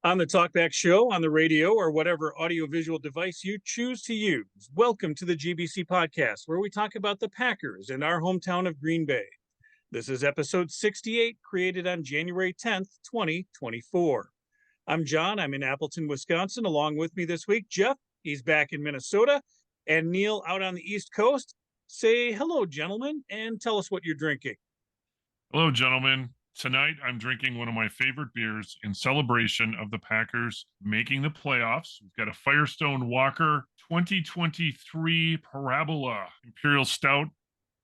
On the Talkback Show, on the radio, or whatever audiovisual device you choose to use. Welcome to the GBC podcast, where we talk about the Packers and our hometown of Green Bay. This is episode 68, created on January 10th, 2024. I'm John. I'm in Appleton, Wisconsin. Along with me this week, Jeff. He's back in Minnesota. And Neil out on the East Coast. Say hello, gentlemen, and tell us what you're drinking. Hello, gentlemen. Tonight, I'm drinking one of my favorite beers in celebration of the Packers making the playoffs. We've got a Firestone Walker 2023 Parabola Imperial Stout,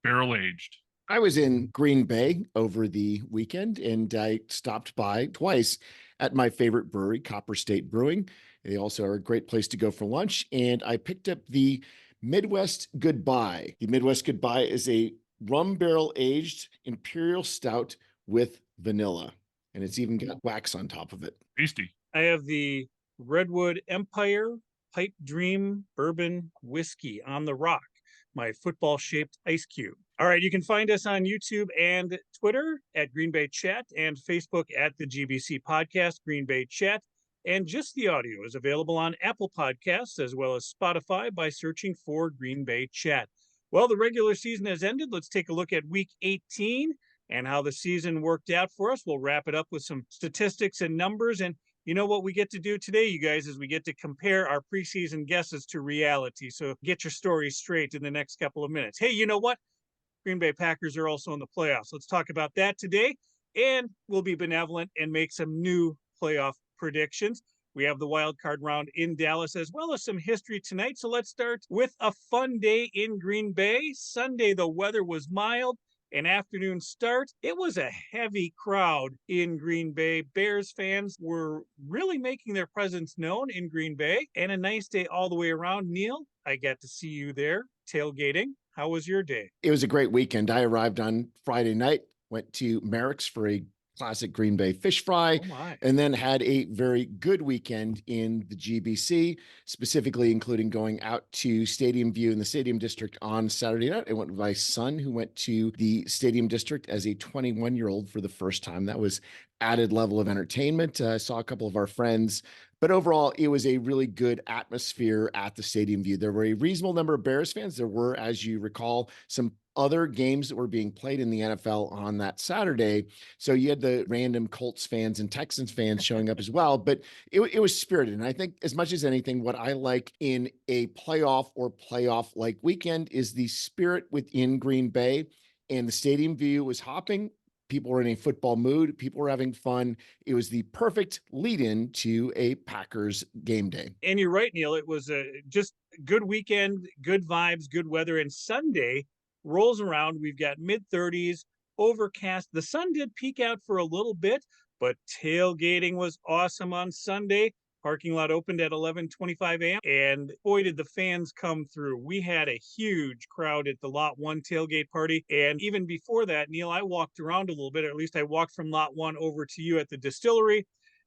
barrel-aged. I was in Green Bay over the weekend, and I stopped by twice at my favorite brewery, Copper State Brewing. They also are a great place to go for lunch, and I picked up the Midwest Goodbye. The Midwest Goodbye is a rum barrel-aged Imperial Stout with vanilla, and it's even got wax on top of it. Tasty. I have the Redwood Empire Pipe Dream Bourbon Whiskey on the Rock, my football-shaped ice cube. All right, you can find us on YouTube and Twitter at Green Bay Chat and Facebook at the GBC Podcast, Green Bay Chat. And just the audio is available on Apple Podcasts as well as Spotify by searching for Green Bay Chat. Well, the regular season has ended. Let's take a look at Week 18 and how the season worked out for us. We'll wrap it up with some statistics and numbers. And you know what we get to do today, you guys, is we get to compare our preseason guesses to reality. So get your stories straight in the next couple of minutes. Hey, you know what? Green Bay Packers are also in the playoffs. Let's talk about that today. And we'll be benevolent and make some new playoff predictions. We have the wild card round in Dallas as well as some history tonight. So let's start with a fun day in Green Bay. Sunday, the weather was mild. An afternoon start. It was a heavy crowd in Green Bay. Bears fans were really making their presence known in Green Bay, and a nice day all the way around. Neil, I got to see you there tailgating. How was your day? It was a great weekend. I arrived on Friday night, went to Merrick's for a classic Green Bay fish fry, and then had a very good weekend in the GBC, specifically including going out to Stadium View in the Stadium District on Saturday night. I went with my son, who went to the Stadium District as a 21-year-old for the first time. That was added level of entertainment. I saw a couple of our friends, but overall, it was a really good atmosphere at the Stadium View. There were a reasonable number of Bears fans. There were, as you recall, some other games that were being played in the NFL on that Saturday. So you had the random Colts fans and Texans fans showing up as well, but it was spirited. And I think as much as anything, what I like in a playoff or playoff-like weekend is the spirit within Green Bay, and the Stadium View was hopping. People were in a football mood. People were having fun. It was the perfect lead-in to a Packers game day. And you're right, Neil. It was just good weekend, good vibes, good weather. And Sunday rolls around. We've got mid-30s, overcast. The sun did peek out for a little bit, but tailgating was awesome on Sunday. Parking lot opened at 11:25 a.m. and boy, did the fans come through. We had a huge crowd at the Lot 1 tailgate party. And even before that, Neil, I walked around a little bit, or at least I walked from Lot 1 over to you at the distillery.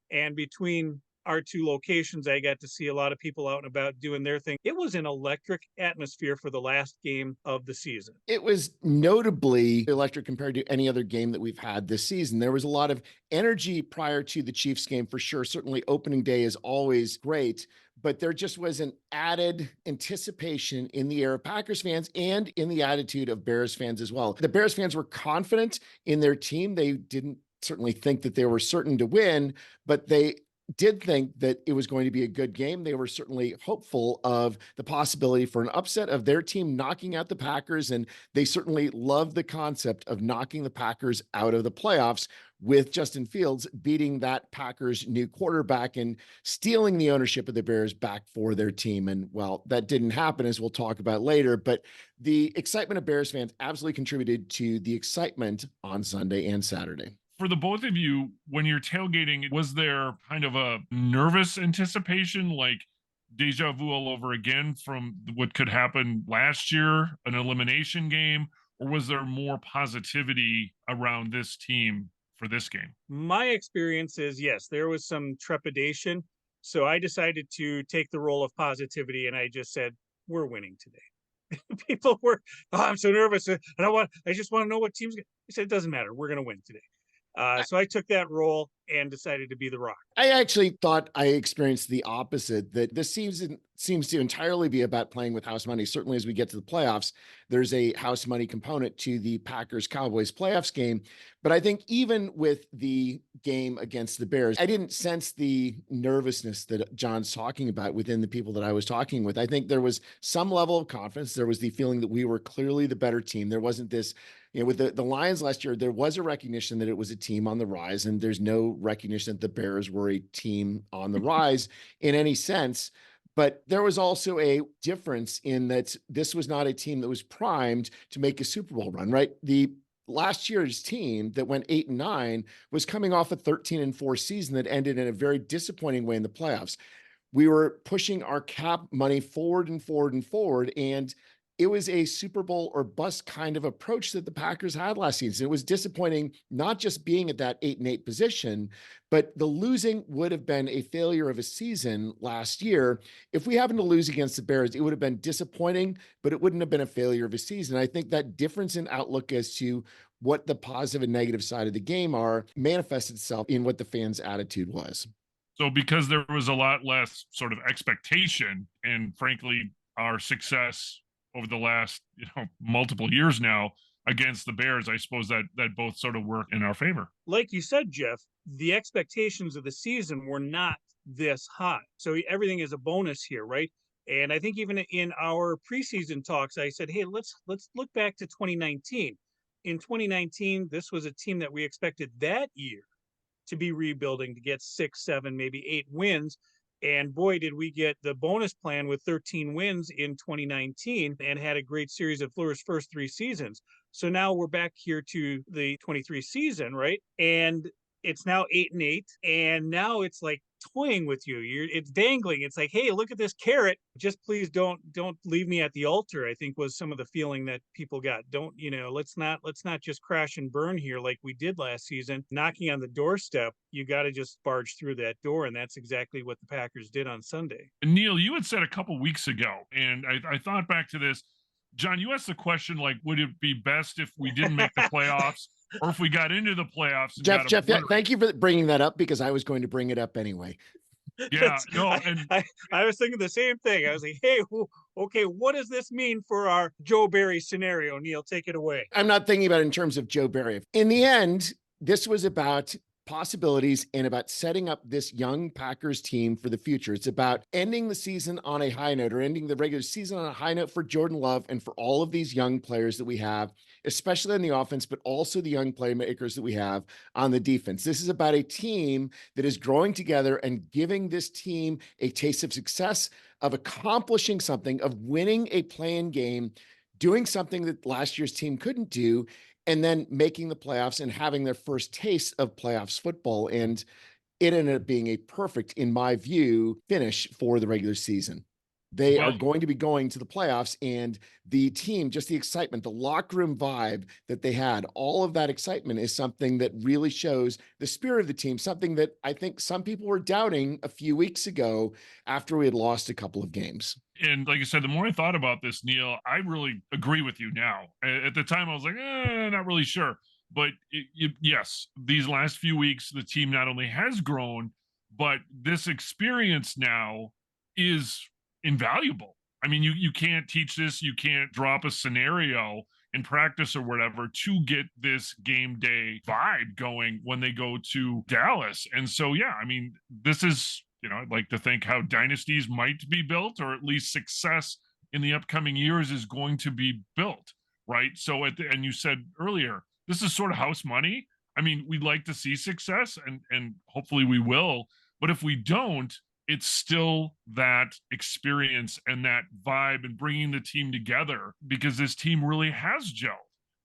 And between our two locations, I got to see a lot of people out and about doing their thing. It was an electric atmosphere for the last game of the season. It was notably electric compared to any other game that we've had this season. There was a lot of energy prior to the Chiefs game, for sure. Certainly opening day is always great, but there just was an added anticipation in the air of Packers fans and in the attitude of Bears fans as well. The Bears fans were confident in their team. They didn't certainly think that they were certain to win, but they did think that it was going to be a good game. They were certainly hopeful of the possibility for an upset of their team knocking out the Packers, and they certainly loved the concept of knocking the Packers out of the playoffs with Justin Fields beating that Packers new quarterback and stealing the ownership of the Bears back for their team. And well, that didn't happen, as we'll talk about later, but the excitement of Bears fans absolutely contributed to the excitement on Sunday and Saturday. For the both of you, when you're tailgating, was there kind of a nervous anticipation, like deja vu all over again from what could happen last year, an elimination game, or was there more positivity around this team for this game? My experience is, yes, there was some trepidation. So I decided to take the role of positivity, and I just said, we're winning today. People were, oh, I'm so nervous. I just want to know what team's going to. I said, it doesn't matter. We're going to win today. So I took that role and decided to be the Rock. I actually thought I experienced the opposite, that this seems to entirely be about playing with house money. Certainly as we get to the playoffs, there's a house money component to the Packers-Cowboys playoffs game. But I think even with the game against the Bears, I didn't sense the nervousness that John's talking about within the people that I was talking with. I think there was some level of confidence. There was the feeling that we were clearly the better team. There wasn't this, with the Lions last year, there was a recognition that it was a team on the rise, and there's no recognition that the Bears were a team on the rise in any sense. But there was also a difference in that this was not a team that was primed to make a Super Bowl run, right? The last year's team that went 8-9 was coming off a 13-4 season that ended in a very disappointing way in the playoffs. We were pushing our cap money forward and forward and forward, and it was a Super Bowl or bust kind of approach that the Packers had last season. It was disappointing, not just being at that 8-8 position, but the losing would have been a failure of a season last year. If we happened to lose against the Bears, it would have been disappointing, but it wouldn't have been a failure of a season. I think that difference in outlook as to what the positive and negative side of the game are manifested itself in what the fans' attitude was. So because there was a lot less sort of expectation, and frankly, our success over the last multiple years now against the Bears, I suppose that both sort of work in our favor. Like you said, Jeff, the expectations of the season were not this high. So everything is a bonus here, right? And I think even in our preseason talks, I said, hey, let's look back to 2019. In 2019, this was a team that we expected that year to be rebuilding, to get 6, 7, maybe 8 wins. And boy, did we get the bonus plan with 13 wins in 2019 and had a great series of Fleur's first 3 seasons. So now we're back here to the 23 season, right? And it's now 8-8. And now it's like toying with you. It's dangling. It's like, hey, look at this carrot. Just please don't leave me at the altar, I think was some of the feeling that people got. Let's not just crash and burn here like we did last season. Knocking on the doorstep, you got to just barge through that door. And that's exactly what the Packers did on Sunday. Neil, you had said a couple weeks ago, and I thought back to this. John, you asked the question, like, would it be best if we didn't make the playoffs or if we got into the playoffs? Jeff, thank you for bringing that up, because I was going to bring it up anyway. Yeah, no, and I was thinking the same thing. I was like, hey, okay, what does this mean for our Joe Barry scenario? Neil, take it away. I'm not thinking about it in terms of Joe Barry. In the end, this was about possibilities and about setting up this young Packers team for the future. It's about ending the season on a high note, or ending the regular season on a high note for Jordan Love and for all of these young players that we have, especially in the offense, but also the young playmakers that we have on the defense. This is about a team that is growing together and giving this team a taste of success, of accomplishing something, of winning a play-in game, doing something that last year's team couldn't do, and then making the playoffs and having their first taste of playoffs football. And it ended up being a perfect, in my view, finish for the regular season. They are going to be going to the playoffs, and the team, just the excitement, the locker room vibe that they had, all of that excitement is something that really shows the spirit of the team, something that I think some people were doubting a few weeks ago after we had lost a couple of games. And like I said, the more I thought about this, Neil, I really agree with you now. At the time, I was like, not really sure. But yes, these last few weeks, the team not only has grown, but this experience now is invaluable. I mean, you can't teach this. You can't drop a scenario in practice or whatever to get this game day vibe going when they go to Dallas. And so, yeah, I mean, this is, I'd like to think how dynasties might be built, or at least success in the upcoming years is going to be built, right? So, and you said earlier, this is sort of house money. I mean, we'd like to see success, and hopefully we will. But if we don't, it's still that experience and that vibe and bringing the team together, because this team really has gelled.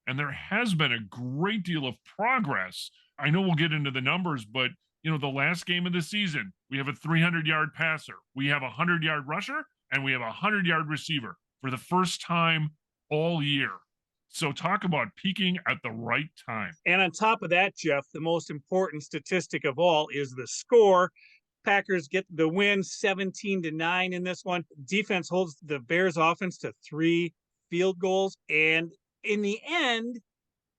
And there has been a great deal of progress. I know we'll get into the numbers, but the last game of the season, we have a 300-yard passer, we have a 100-yard rusher, and we have a 100-yard receiver for the first time all year. So talk about peaking at the right time. And on top of that, Jeff, the most important statistic of all is the score. Packers get the win 17-9 in this one. Defense holds the Bears offense to 3 field goals. And in the end,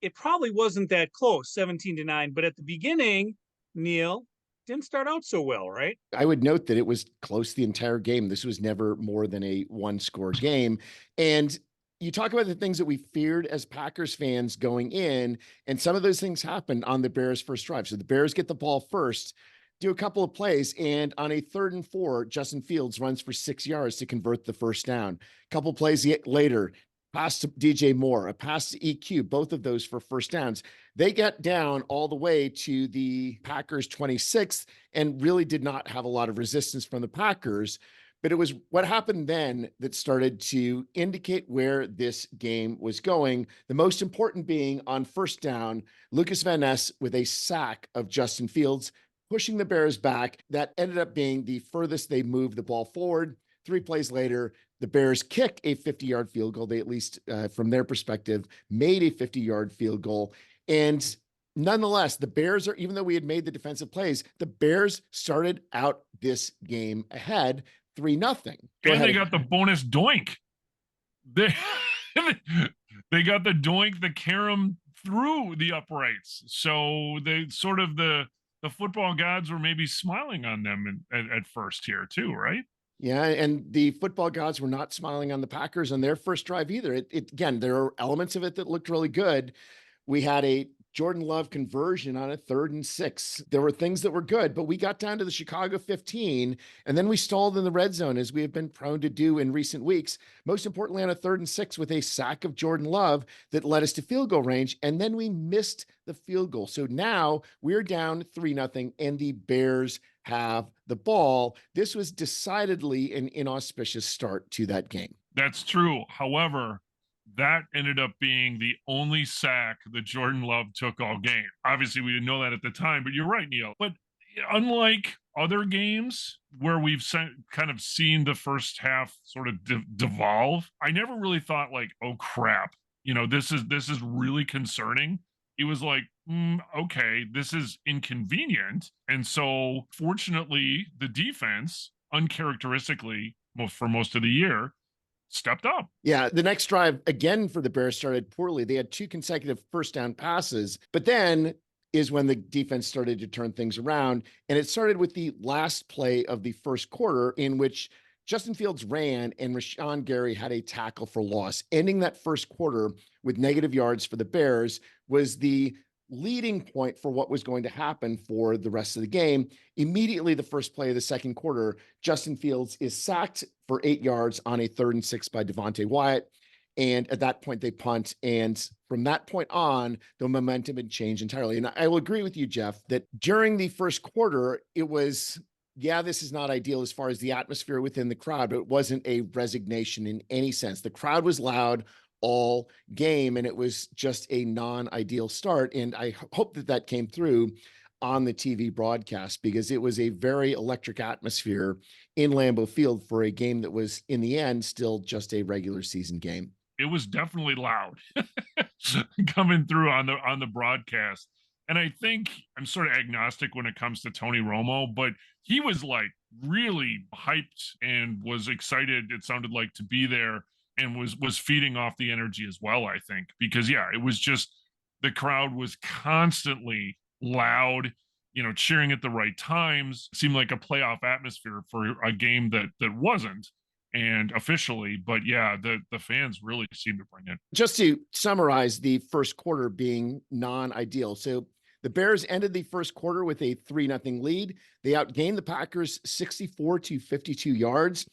it probably wasn't that close, 17-9, but at the beginning, Neil, didn't start out so well, right? I would note that it was close the entire game. This was never more than a one-score game. And you talk about the things that we feared as Packers fans going in, and some of those things happened on the Bears' first drive. So the Bears get the ball first, do a couple of plays, and on a 3rd and 4, Justin Fields runs for 6 yards to convert the first down. A couple of plays later, pass to DJ Moore, a pass to EQ, both of those for first downs. They got down all the way to the Packers 26th and really did not have a lot of resistance from the Packers. But it was what happened then that started to indicate where this game was going. The most important being on first down, Lucas Van Ness with a sack of Justin Fields, pushing the Bears back. That ended up being the furthest they moved the ball forward. 3 plays later, the Bears kick a 50-yard field goal. They, at least from their perspective, made a 50-yard field goal. And nonetheless, the Bears even though we had made the defensive plays, the Bears started out this game ahead 3-0. And they got the bonus doink. They, they got the doink that carried them through the uprights. So they sort of the football gods were maybe smiling on them at first here too, right? Yeah, and the football gods were not smiling on the Packers on their first drive either. Again, there are elements of it that looked really good. We had a Jordan Love conversion on a 3rd and 6. There were things that were good, but we got down to the Chicago 15, and then we stalled in the red zone, as we have been prone to do in recent weeks. Most importantly, on a 3rd and 6 with a sack of Jordan Love that led us to field goal range, and then we missed the field goal. So now we're down 3-0, and the Bears have the ball. This was decidedly an inauspicious start to that game. That's true. However, that ended up being the only sack that Jordan Love took all game. Obviously, we didn't know that at the time, but you're right, Neil. But unlike other games where we've kind of seen the first half sort of devolve, I never really thought like, oh crap, this is really concerning. It was like, okay, this is inconvenient. And so fortunately, the defense, uncharacteristically for most of the year, stepped up. Yeah, the next drive, again, for the Bears started poorly. They had 2 consecutive first down passes, but then is when the defense started to turn things around. And it started with the last play of the first quarter, in which Justin Fields ran and Rashawn Gary had a tackle for loss. Ending that first quarter with negative yards for the Bears was the leading point for what was going to happen for the rest of the game. Immediately, the first play of the second quarter, Justin Fields is sacked for 8 yards on a 3rd and 6 by Devontae Wyatt. And at that point, they punt. And from that point on, the momentum had changed entirely. And I will agree with you, Jeff, that during the first quarter, it was, yeah, this is not ideal as far as the atmosphere within the crowd, but it wasn't a resignation in any sense. The crowd was loud all game, and it was just a non-ideal start. And I hope that came through on the TV broadcast, because it was a very electric atmosphere in Lambeau Field for a game that was, in the end, still just a regular season game. It was definitely loud coming through on the broadcast. And I think I'm sort of agnostic when it comes to Tony Romo, but he was like really hyped and was excited, it sounded like, to be there, and was feeding off the energy as well, I think, because yeah, it was just, the crowd was constantly loud, cheering at the right times. It seemed like a playoff atmosphere for a game that wasn't, and officially, but yeah, the fans really seemed to bring it. Just to summarize the first quarter being non-ideal. So the Bears ended the first quarter with a 3-0 lead. They outgained the Packers 64-52 yards.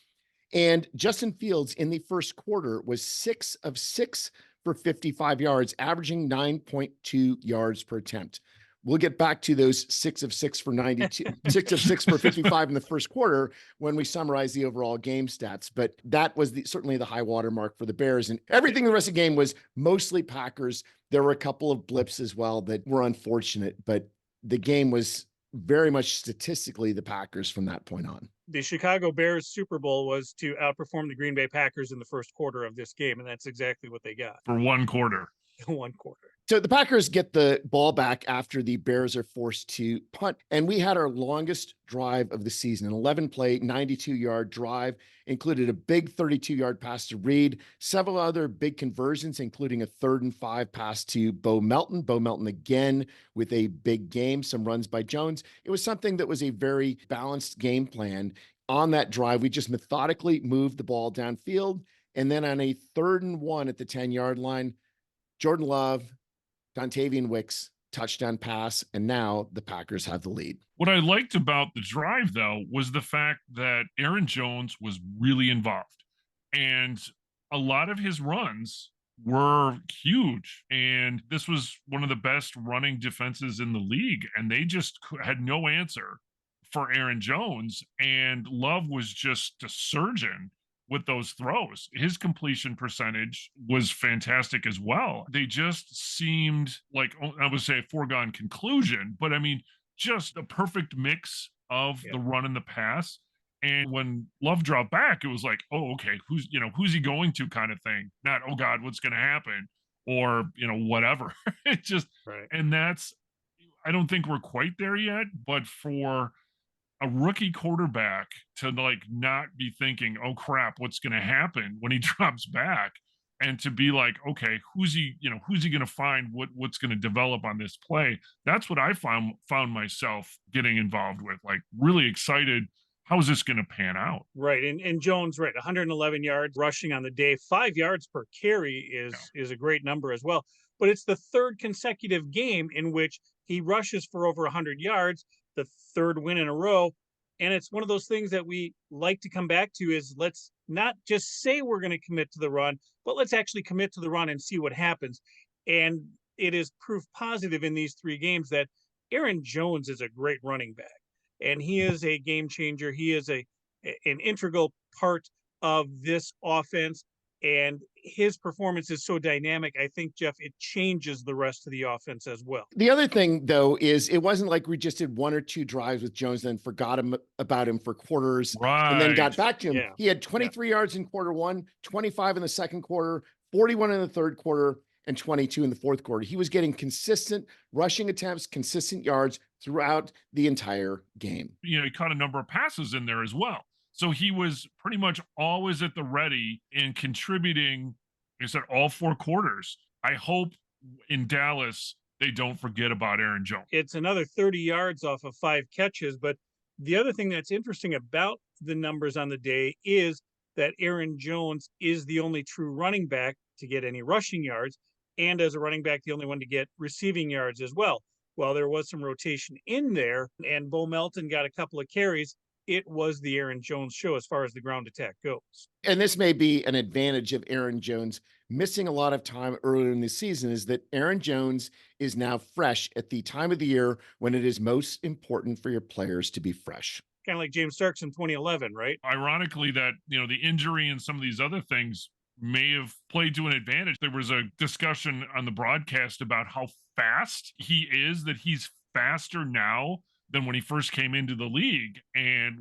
And Justin Fields in the first quarter was 6 of 6 for 55 yards, averaging 9.2 yards per attempt. We'll get back to those 6 of 6 for 92, 6 of 6 for 55 in the first quarter when we summarize the overall game stats. But that was certainly the high water mark for the Bears. And everything the rest of the game was mostly Packers. There were a couple of blips as well that were unfortunate, but the game was very much statistically the Packers from that point on. The Chicago Bears Super Bowl was to outperform the Green Bay Packers in the first quarter of this game, and that's exactly what they got. For one quarter. One quarter. So the Packers get the ball back after the Bears are forced to punt. And we had our longest drive of the season, an 11-play, 92-yard drive, included a big 32-yard pass to Reed, several other big conversions, including a 3rd and 5 pass to Bo Melton. Bo Melton again with a big game, some runs by Jones. It was something that was a very balanced game plan. On that drive, we just methodically moved the ball downfield. And then on a 3rd and 1 at the 10-yard line, Jordan Love, Dontavian Wicks, touchdown pass, and now the Packers have the lead. What I liked about the drive, though, was the fact that Aaron Jones was really involved. And a lot of his runs were huge. And this was one of the best running defenses in the league. And they just had no answer for Aaron Jones. And Love was just a surgeon with those throws. His completion percentage was fantastic as well. They just seemed like, I would say, a foregone conclusion, but I mean, just a perfect mix of the run and the pass. And when Love dropped back, it was like, oh, okay, who's he going to kind of thing. Not, oh God, what's going to happen? Or, whatever. It just, and that's, I don't think we're quite there yet, but for a rookie quarterback to not be thinking, oh crap, what's going to happen when he drops back, and to be like, okay, who's he going to find, what's going to develop on this play? That's what I found myself getting involved with, like really excited. How is this going to pan out? Right. And Jones, 111 yards rushing on the day, 5 yards per carry is a great number as well. But it's the 3rd consecutive game in which he rushes for over 100 yards, the 3rd win in a row. And it's one of those things that we like to come back to is let's not just say we're going to commit to the run, but let's actually commit to the run and see what happens. And it is proof positive in these 3 games that Aaron Jones is a great running back. And he is a game changer. He is an integral part of this offense. And his performance is so dynamic. I think, Jeff, it changes the rest of the offense as well. The other thing, though, is it wasn't like we just did 1 or 2 drives with Jones, then forgot about him for quarters, and then got back to him. Yeah. He had 23 yards in quarter 1, 25 in the second quarter, 41 in the third quarter, and 22 in the fourth quarter. He was getting consistent rushing attempts, consistent yards throughout the entire game. He caught a number of passes in there as well. So he was pretty much always at the ready and contributing, like I said, all 4 quarters. I hope in Dallas they don't forget about Aaron Jones. It's another 30 yards off of 5 catches. But the other thing that's interesting about the numbers on the day is that Aaron Jones is the only true running back to get any rushing yards, and as a running back, the only one to get receiving yards as well. While there was some rotation in there and Bo Melton got a couple of carries, it was the Aaron Jones show as far as the ground attack goes. And this may be an advantage of Aaron Jones missing a lot of time earlier in the season, is that Aaron Jones is now fresh at the time of the year when it is most important for your players to be fresh. Kind of like James Starks in 2011, right? Ironically, that, the injury and some of these other things may have played to an advantage. There was a discussion on the broadcast about how fast he is, that he's faster now than when he first came into the league, and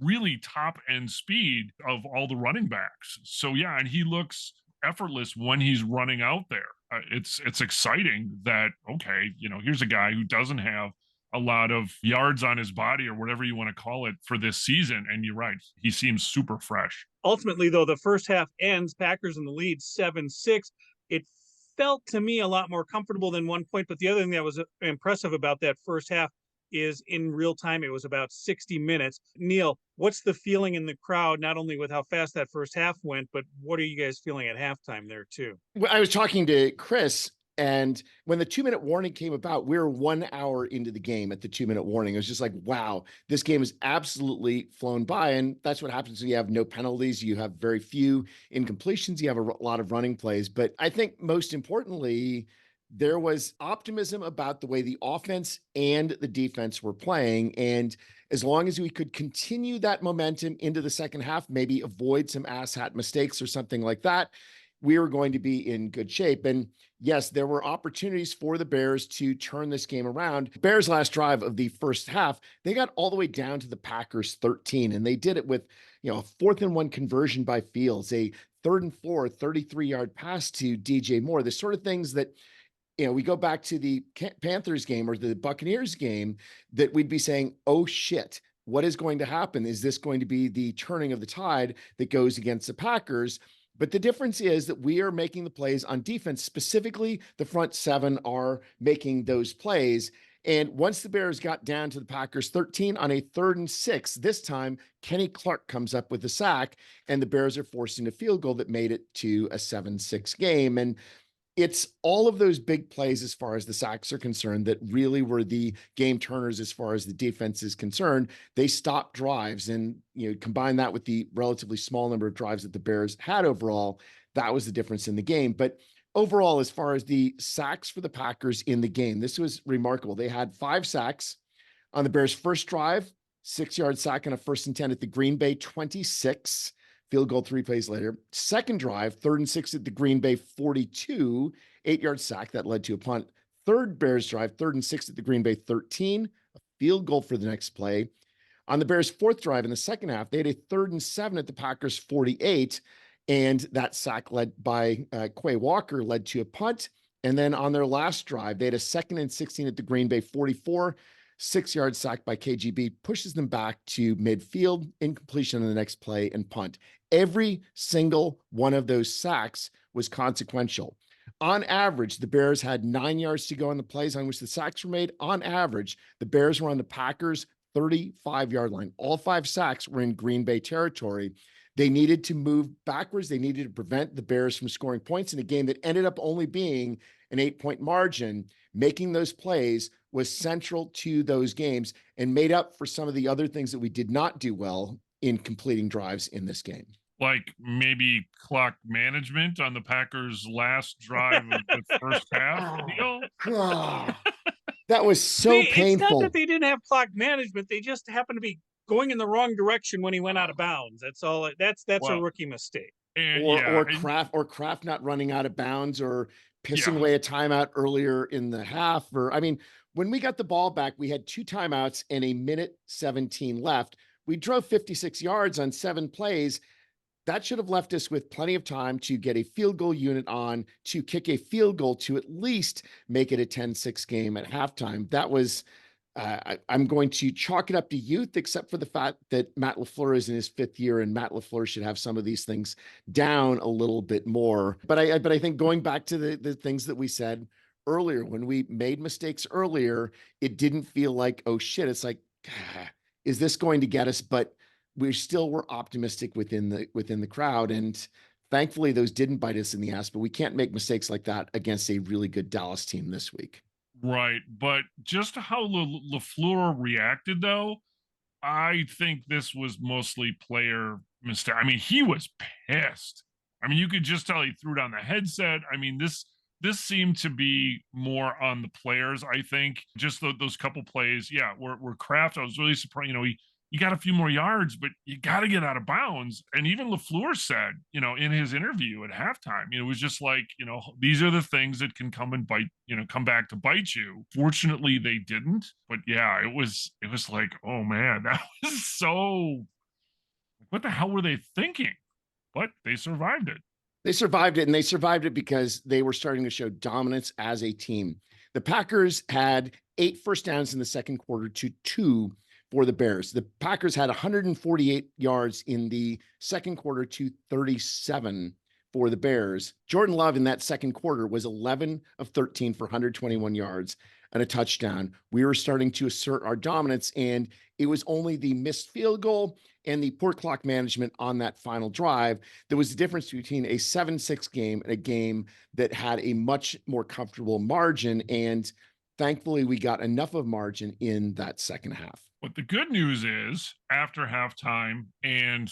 really top end speed of all the running backs. So yeah, and he looks effortless when he's running out there. It's exciting that, okay, here's a guy who doesn't have a lot of yards on his body or whatever you want to call it for this season. And you're right, he seems super fresh. Ultimately, though, the first half ends, Packers in the lead 7-6. It felt to me a lot more comfortable than 1 point. But the other thing that was impressive about that first half is in real time, it was about 60 minutes. Neil, what's the feeling in the crowd, not only with how fast that first half went, but what are you guys feeling at halftime there too? Well, I was talking to Chris, and when the 2-minute warning came about, we were 1 hour into the game at the 2-minute warning. It was just like, wow, this game has absolutely flown by. And that's what happens when you have no penalties. You have very few incompletions. You have a lot of running plays. But I think most importantly, there was optimism about the way the offense and the defense were playing. And as long as we could continue that momentum into the second half, maybe avoid some asshat mistakes or something like that, we were going to be in good shape. And yes, there were opportunities for the Bears to turn this game around. Bears' last drive of the first half, they got all the way down to the Packers 13, and they did it with, a 4th and 1 conversion by Fields, a 3rd and 4, 33-yard pass to DJ Moore, the sort of things that we go back to the Panthers game or the Buccaneers game, that we'd be saying, oh shit, what is going to happen? Is this going to be the turning of the tide that goes against the Packers? But the difference is that we are making the plays on defense. Specifically, the front seven are making those plays. And once the Bears got down to the Packers 13 on a 3rd and 6, this time Kenny Clark comes up with a sack, and the Bears are forcing a field goal that made it to a 7-6 game. And it's all of those big plays as far as the sacks are concerned that really were the game turners as far as the defense is concerned. They stopped drives, and combine that with the relatively small number of drives that the Bears had overall, that was the difference in the game. But overall, as far as the sacks for the Packers in the game, this was remarkable. They had 5 sacks on the Bears' first drive, 6-yard sack on a 1st and 10 at the Green Bay 26. Field goal 3 plays later. Second drive, 3rd and 6 at the Green Bay 42, 8-yard sack that led to a punt. Third Bears drive, 3rd and 6 at the Green Bay 13, a field goal for the next play. On the Bears' 4th drive in the second half, they had a 3rd and 7 at the Packers 48, and that sack led by Quay Walker led to a punt. And then on their last drive, they had a 2nd and 16 at the Green Bay 44, 6-yard sack by KGB, pushes them back to midfield, incompletion on the next play, and punt. Every single one of those sacks was consequential. On average, the Bears had 9 yards to go on the plays on which the sacks were made. On average, the Bears were on the Packers' 35-yard line. All 5 sacks were in Green Bay territory. They needed to move backwards. They needed to prevent the Bears from scoring points in a game that ended up only being an 8-point margin. Making those plays was central to those games and made up for some of the other things that we did not do well in completing drives in this game. Like maybe clock management on the Packers' last drive of the first half deal. That was so painful. It's not that they didn't have clock management. They just happened to be going in the wrong direction when he went out of bounds. That's all. That's a rookie mistake. Or Kraft not running out of bounds, or pissing away a timeout earlier in the half. Or, I mean, when we got the ball back, we had 2 timeouts and a minute 17 left. We drove 56 yards on 7 plays. That should have left us with plenty of time to get a field goal unit on, to kick a field goal to at least make it a 10-6 game at halftime. That was, I'm going to chalk it up to youth, except for the fact that Matt LaFleur is in his 5th year, and Matt LaFleur should have some of these things down a little bit more. But I think going back to the things that we said earlier, when we made mistakes earlier, it didn't feel like, oh shit, it's like, is this going to get us? But we still were optimistic within the crowd. And thankfully those didn't bite us in the ass, but we can't make mistakes like that against a really good Dallas team this week. Right. But just how LaFleur reacted, though, I think this was mostly player mistake. I mean, he was pissed. I mean, you could just tell he threw down the headset. I mean, this seemed to be more on the players, I think. Just those couple plays. Yeah, were Kraft. I was really surprised. You got a few more yards, but you got to get out of bounds. And even LaFleur said, in his interview at halftime, it was just like, these are the things that can come and bite, come back to bite you. Fortunately, they didn't. But yeah, it was like, oh man, that was so, what the hell were they thinking? But they survived it. They survived it, and they survived it because they were starting to show dominance as a team. The Packers had 8 first downs in the second quarter to 2 for the Bears. The Packers had 148 yards in the second quarter to 37 for the Bears. Jordan Love in that second quarter was 11 of 13 for 121 yards and a touchdown. We were starting to assert our dominance, and it was only the missed field goal and the poor clock management on that final drive that was the difference between a 7-6 game and a game that had a much more comfortable margin. And thankfully, we got enough of margin in that second half. But the good news is, after halftime and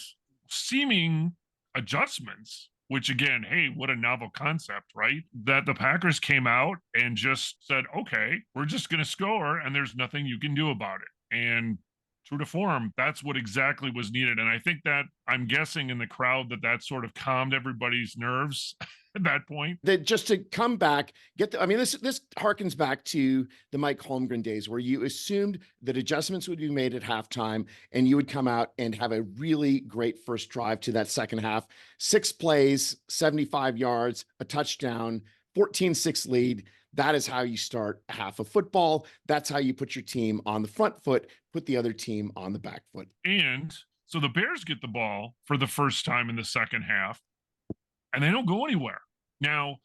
seeming adjustments, which again, hey, what a novel concept, right? That the Packers came out and just said, okay, we're just going to score and there's nothing you can do about it. And true to form, that's what exactly was needed. And I think that, I'm guessing in the crowd, that sort of calmed everybody's nerves at that point. That just to come back, this harkens back to the Mike Holmgren days, where you assumed that adjustments would be made at halftime and you would come out and have a really great first drive to that second half. 6 plays, 75 yards, a touchdown, 14-6 lead. That is how you start half of football. That's how you put your team on the front foot, put the other team on the back foot. And so the Bears get the ball for the first time in the second half, and they don't go anywhere. Now,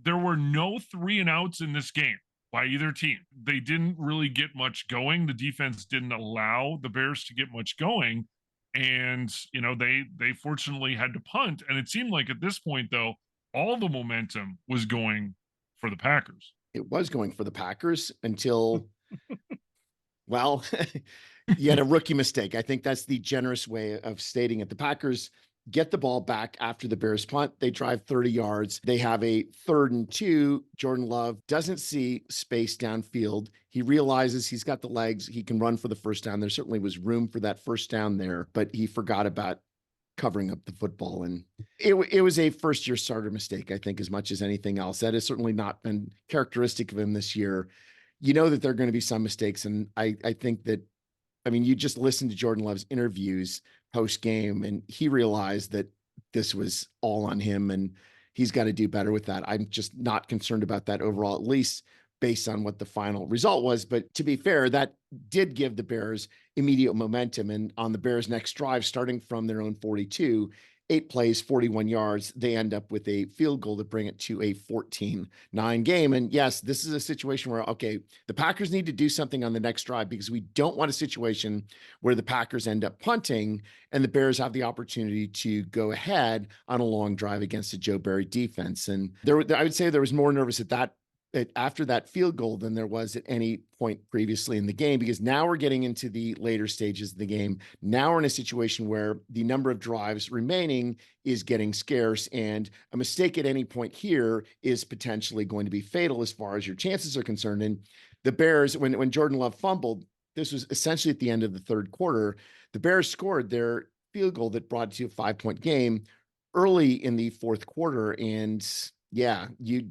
there were no 3-and-outs in this game by either team. They didn't really get much going. The defense didn't allow the Bears to get much going. And, they fortunately had to punt. And it seemed like at this point, though, all the momentum was going for the Packers. It was going for the Packers until, well, you had a rookie mistake. I think that's the generous way of stating it. The Packers get the ball back after the Bears punt. They drive 30 yards. They have a 3rd and 2. Jordan Love doesn't see space downfield. He realizes he's got the legs. He can run for the first down. There certainly was room for that first down there, but he forgot about covering up the football. And it was a first-year starter mistake, I think, as much as anything else. That has certainly not been characteristic of him this year. You know that there are going to be some mistakes. And I think that, you just listen to Jordan Love's interviews post-game, and he realized that this was all on him, and he's got to do better with that. I'm just not concerned about that overall, at least based on what the final result was. But to be fair, that did give the Bears immediate momentum. And on the Bears' next drive, starting from their own 42, 8 plays, 41 yards, they end up with a field goal to bring it to a 14-9 game. And yes, this is a situation where, okay, the Packers need to do something on the next drive, because we don't want a situation where the Packers end up punting and the Bears have the opportunity to go ahead on a long drive against the Joe Barry defense. And I would say there was more nervous after that field goal than there was at any point previously in the game, because now we're getting into the later stages of the game. Now we're in a situation where the number of drives remaining is getting scarce, and a mistake at any point here is potentially going to be fatal as far as your chances are concerned. And the Bears, when Jordan Love fumbled, this was essentially at the end of the 3rd quarter, the Bears scored their field goal that brought it to a 5-point game early in the 4th quarter. And yeah, you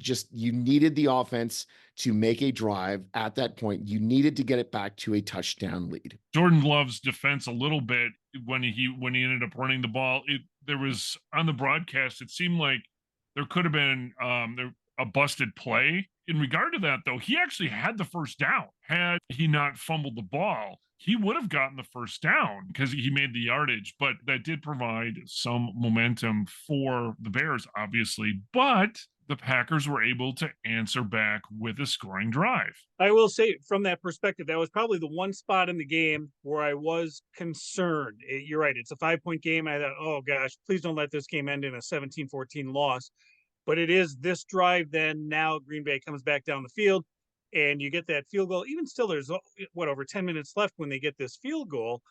needed the offense to make a drive at that point. You needed to get it back to a touchdown lead. Jordan Love's defense a little bit when he ended up running the ball. There was on the broadcast, it seemed like there could have been a busted play. In regard to that, though, he actually had the first down. Had he not fumbled the ball, he would have gotten the first down because he made the yardage, but that did provide some momentum for the Bears, obviously. But the Packers were able to answer back with a scoring drive. I will say, from that perspective, that was probably the one spot in the game where I was concerned. You're right. It's a 5-point game. I thought, oh gosh, please don't let this game end in a 17-14 loss. But it is this drive. Then now Green Bay comes back down the field, and you get that field goal. Even still, there's over 10 minutes left when they get this field goal.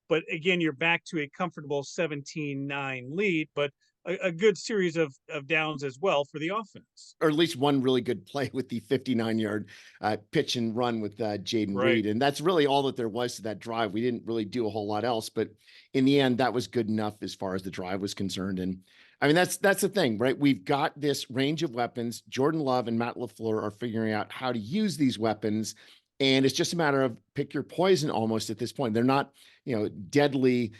But again, you're back to a comfortable 17-9 lead, but a good series of downs as well for the offense. Or at least one really good play with the 59-yard pitch and run with Jaden Reed. And that's really all that there was to that drive. We didn't really do a whole lot else, but in the end, that was good enough as far as the drive was concerned. And that's the thing, right? We've got this range of weapons. Jordan Love and Matt LaFleur are figuring out how to use these weapons. And it's just a matter of pick your poison almost at this point. They're not, deadly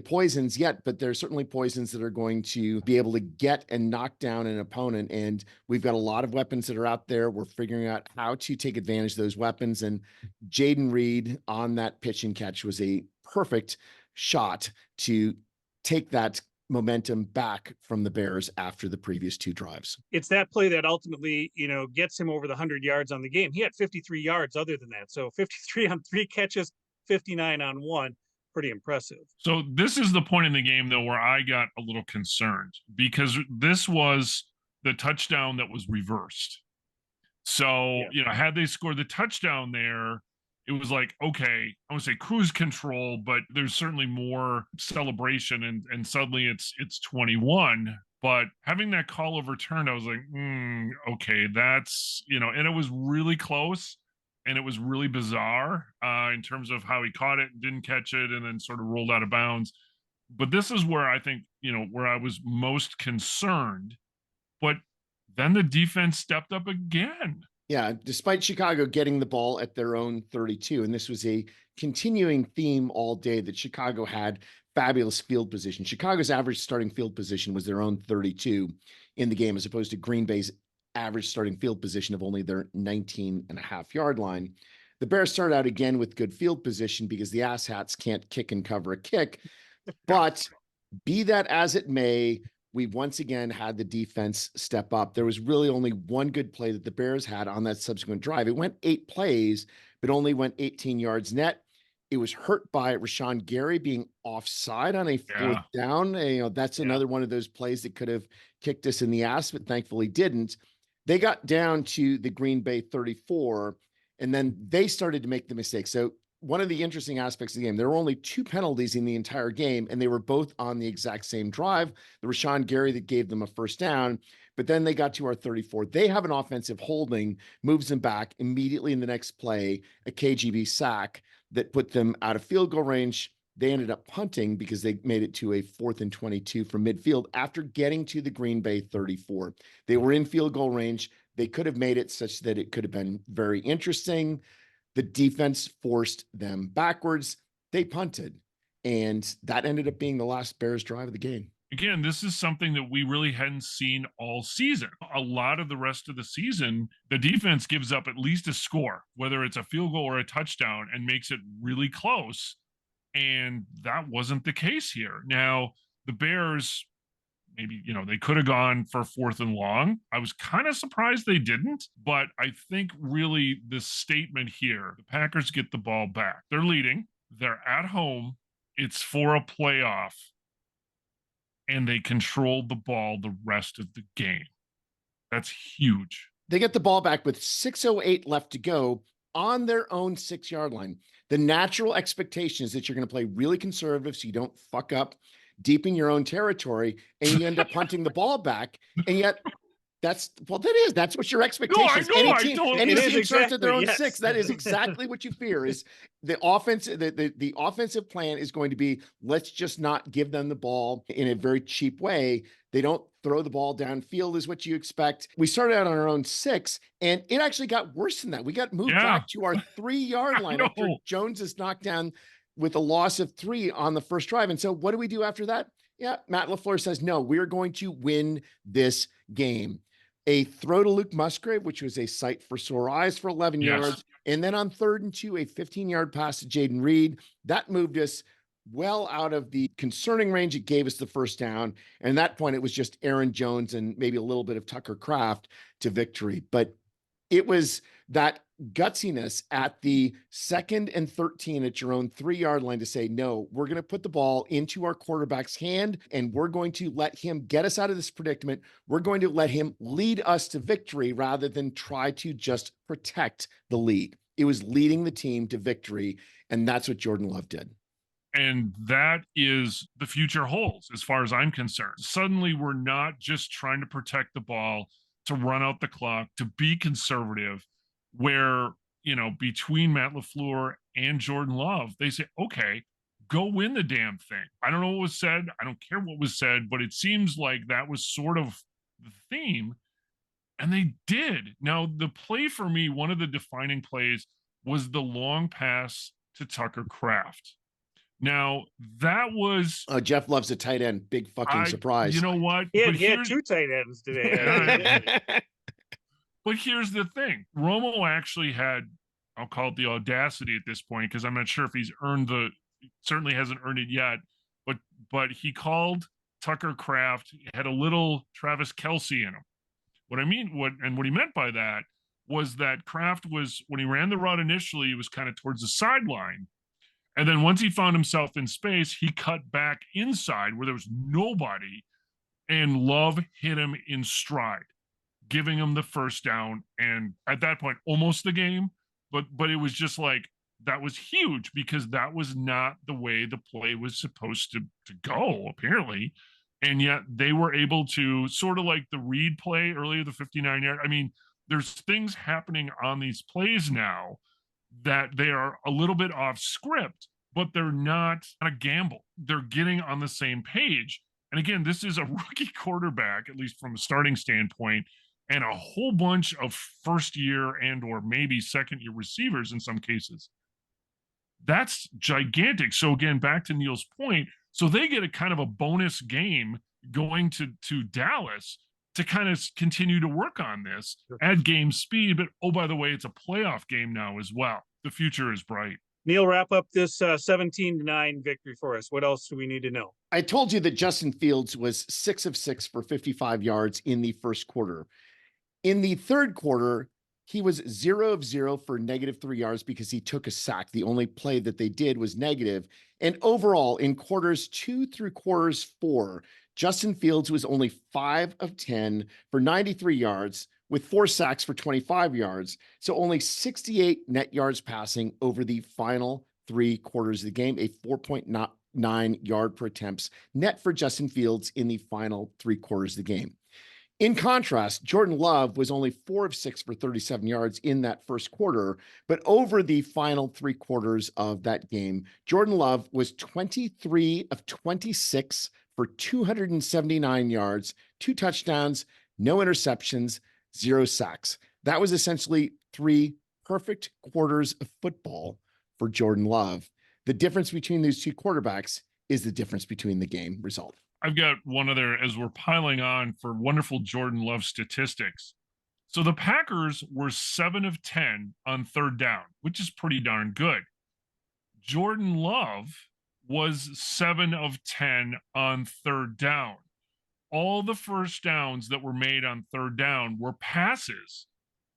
poisons yet, but they're certainly poisons that are going to be able to get and knock down an opponent. And we've got a lot of weapons that are out there. We're figuring out how to take advantage of those weapons. And Jaden Reed on that pitch and catch was a perfect shot to take that momentum back from the Bears after the previous 2 drives. It's that play that ultimately, gets him over the 100 yards on the game. He had 53 yards other than that. So 53 on 3 catches, 59 on 1. Pretty impressive. So this is the point in the game, though, where I got a little concerned, because this was the touchdown that was reversed. So, had they scored the touchdown there, it was like, okay, I would say cruise control, but there's certainly more celebration, and suddenly it's 21. But having that call overturned, I was like, okay, that's, and it was really close, and it was really bizarre in terms of how he caught it, didn't catch it, and then sort of rolled out of bounds. But this is where I think, where I was most concerned. But then the defense stepped up again. Yeah, despite Chicago getting the ball at their own 32, and this was a continuing theme all day that Chicago had fabulous field position. Chicago's average starting field position was their own 32 in the game, as opposed to Green Bay's average starting field position of only their 19.5-yard line. The Bears start out again with good field position because the asshats can't kick and cover a kick. But be that as it may, we once again had the defense step up. There was really only one good play that the Bears had on that subsequent drive. It went 8 plays, but only went 18 yards net. It was hurt by Rashawn Gary being offside on a 4th down. That's another one of those plays that could have kicked us in the ass, but thankfully didn't. They got down to the Green Bay 34, and then they started to make the mistake. So one of the interesting aspects of the game, there were only 2 penalties in the entire game, and they were both on the exact same drive. The Rashawn Gary that gave them a 1st down, but then they got to our 34. They have an offensive holding, moves them back immediately in the next play, a KGB sack that put them out of field goal range. They ended up punting because they made it to a 4th and 22 from midfield after getting to the Green Bay 34. They were in field goal range. They could have made it such that it could have been very interesting. The defense forced them backwards. They punted, and that ended up being the last Bears drive of the game. Again, this is something that we really hadn't seen all season. A lot of the rest of the season, the defense gives up at least a score, whether it's a field goal or a touchdown, and makes it really close. And that wasn't the case here. Now, the Bears, maybe, they could have gone for 4th and long. I was kind of surprised they didn't, but I think really the statement here, the Packers get the ball back. They're leading. They're at home. It's for a playoff. And they controlled the ball the rest of the game. That's huge. They get the ball back with 6:08 left to go on their own 6-yard line. The natural expectation is that you're going to play really conservative so you don't fuck up deep in your own territory and you end up punting the ball back. And yet that's what your expectation is. Any team starts at their own 6. That is exactly what you fear. Is the offense, the offensive plan is going to be, let's just not give them the ball in a very cheap way. They don't throw the ball downfield is what you expect. We started out on our own 6, and it actually got worse than that. We got moved back to our 3-yard line after Jones is knocked down with a loss of 3 on the first drive. And so what do we do after that? Yeah, Matt LaFleur says, no, we're going to win this game. A throw to Luke Musgrave, which was a sight for sore eyes for 11 yards. And then on 3rd and 2, a 15-yard pass to Jaden Reed. That moved us well out of the concerning range. It gave us the 1st down. And at that point, it was just Aaron Jones and maybe a little bit of Tucker Kraft to victory. But it was that gutsiness at the 2nd and 13 at your own 3-yard line to say, no, we're going to put the ball into our quarterback's hand and we're going to let him get us out of this predicament. We're going to let him lead us to victory rather than try to just protect the lead. It was leading the team to victory, and that's what Jordan Love did. And that is the future holds, as far as I'm concerned. Suddenly, we're not just trying to protect the ball, to run out the clock, to be conservative, where, between Matt LaFleur and Jordan Love, they say, okay, go win the damn thing. I don't know what was said. I don't care what was said, but it seems like that was sort of the theme. And they did. Now, the play for me, one of the defining plays was the long pass to Tucker Kraft. Now, that was... Jeff loves a tight end. Big fucking surprise. You know what? He had 2 tight ends today. But here's the thing. Romo actually had, I'll call it the audacity at this point, because I'm not sure if he's certainly hasn't earned it yet, but he called Tucker Kraft, had a little Travis Kelce in him. What he meant by that was that Kraft was, when he ran the route initially, he was kind of towards the sideline. And then once he found himself in space, he cut back inside where there was nobody, and Love hit him in stride, giving him the 1st down. And at that point, almost the game, but it was just like, that was huge because that was not the way the play was supposed to go, apparently. And yet they were able to, sort of like the Reed play earlier, the 59-yard. I mean, there's things happening on these plays now that they are a little bit off script, but they're not a gamble. They're getting on the same page. And again, this is a rookie quarterback, at least from a starting standpoint, and a whole bunch of 1st-year and or maybe 2nd-year receivers in some cases. That's gigantic. So again, back to Neil's point, so they get a kind of a bonus game going to Dallas to kind of continue to work on this, add game speed. But, oh, by the way, it's a playoff game now as well. The future is bright. Neil, wrap up this 17-9 victory for us. What else do we need to know? I told you that Justin Fields was 6 of 6 for 55 yards in the first quarter. In the third quarter, he was 0 of 0 for -3 yards because he took a sack. The only play that they did was negative. And overall, in quarters 2 through quarters 4, Justin Fields was only 5 of 10 for 93 yards with 4 sacks for 25 yards. So only 68 net yards passing over the final 3 quarters of the game, a 4.9 yard per attempts net for Justin Fields in the final 3 quarters of the game. In contrast, Jordan Love was only 4 of 6 for 37 yards in that first quarter, but over the final 3 quarters of that game, Jordan Love was 23 of 26 for 279 yards, 2 touchdowns, no interceptions, 0 sacks. That was essentially 3 perfect quarters of football for Jordan Love. The difference between these 2 quarterbacks is the difference between the game result. I've got one other as we're piling on for wonderful Jordan Love statistics. So the Packers were 7 of 10 on third down, which is pretty darn good. Jordan Love was 7 of 10 on third down. All the first downs that were made on third down were passes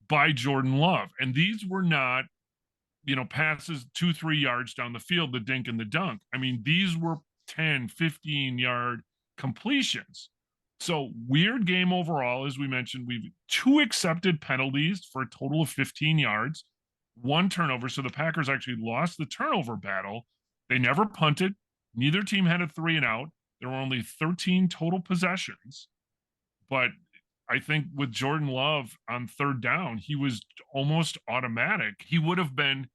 by Jordan Love. And these were not, passes 2-3 yards down the field, the dink and the dunk. I mean, these were 10, 15-yard completions. So weird game overall. As we mentioned, we've 2 accepted penalties for a total of 15 yards, 1 turnover. So the Packers actually lost the turnover battle. They never punted. Neither team had a 3 and out. There were only 13 total possessions. But I think with Jordan Love on third down, he was almost automatic. He would have been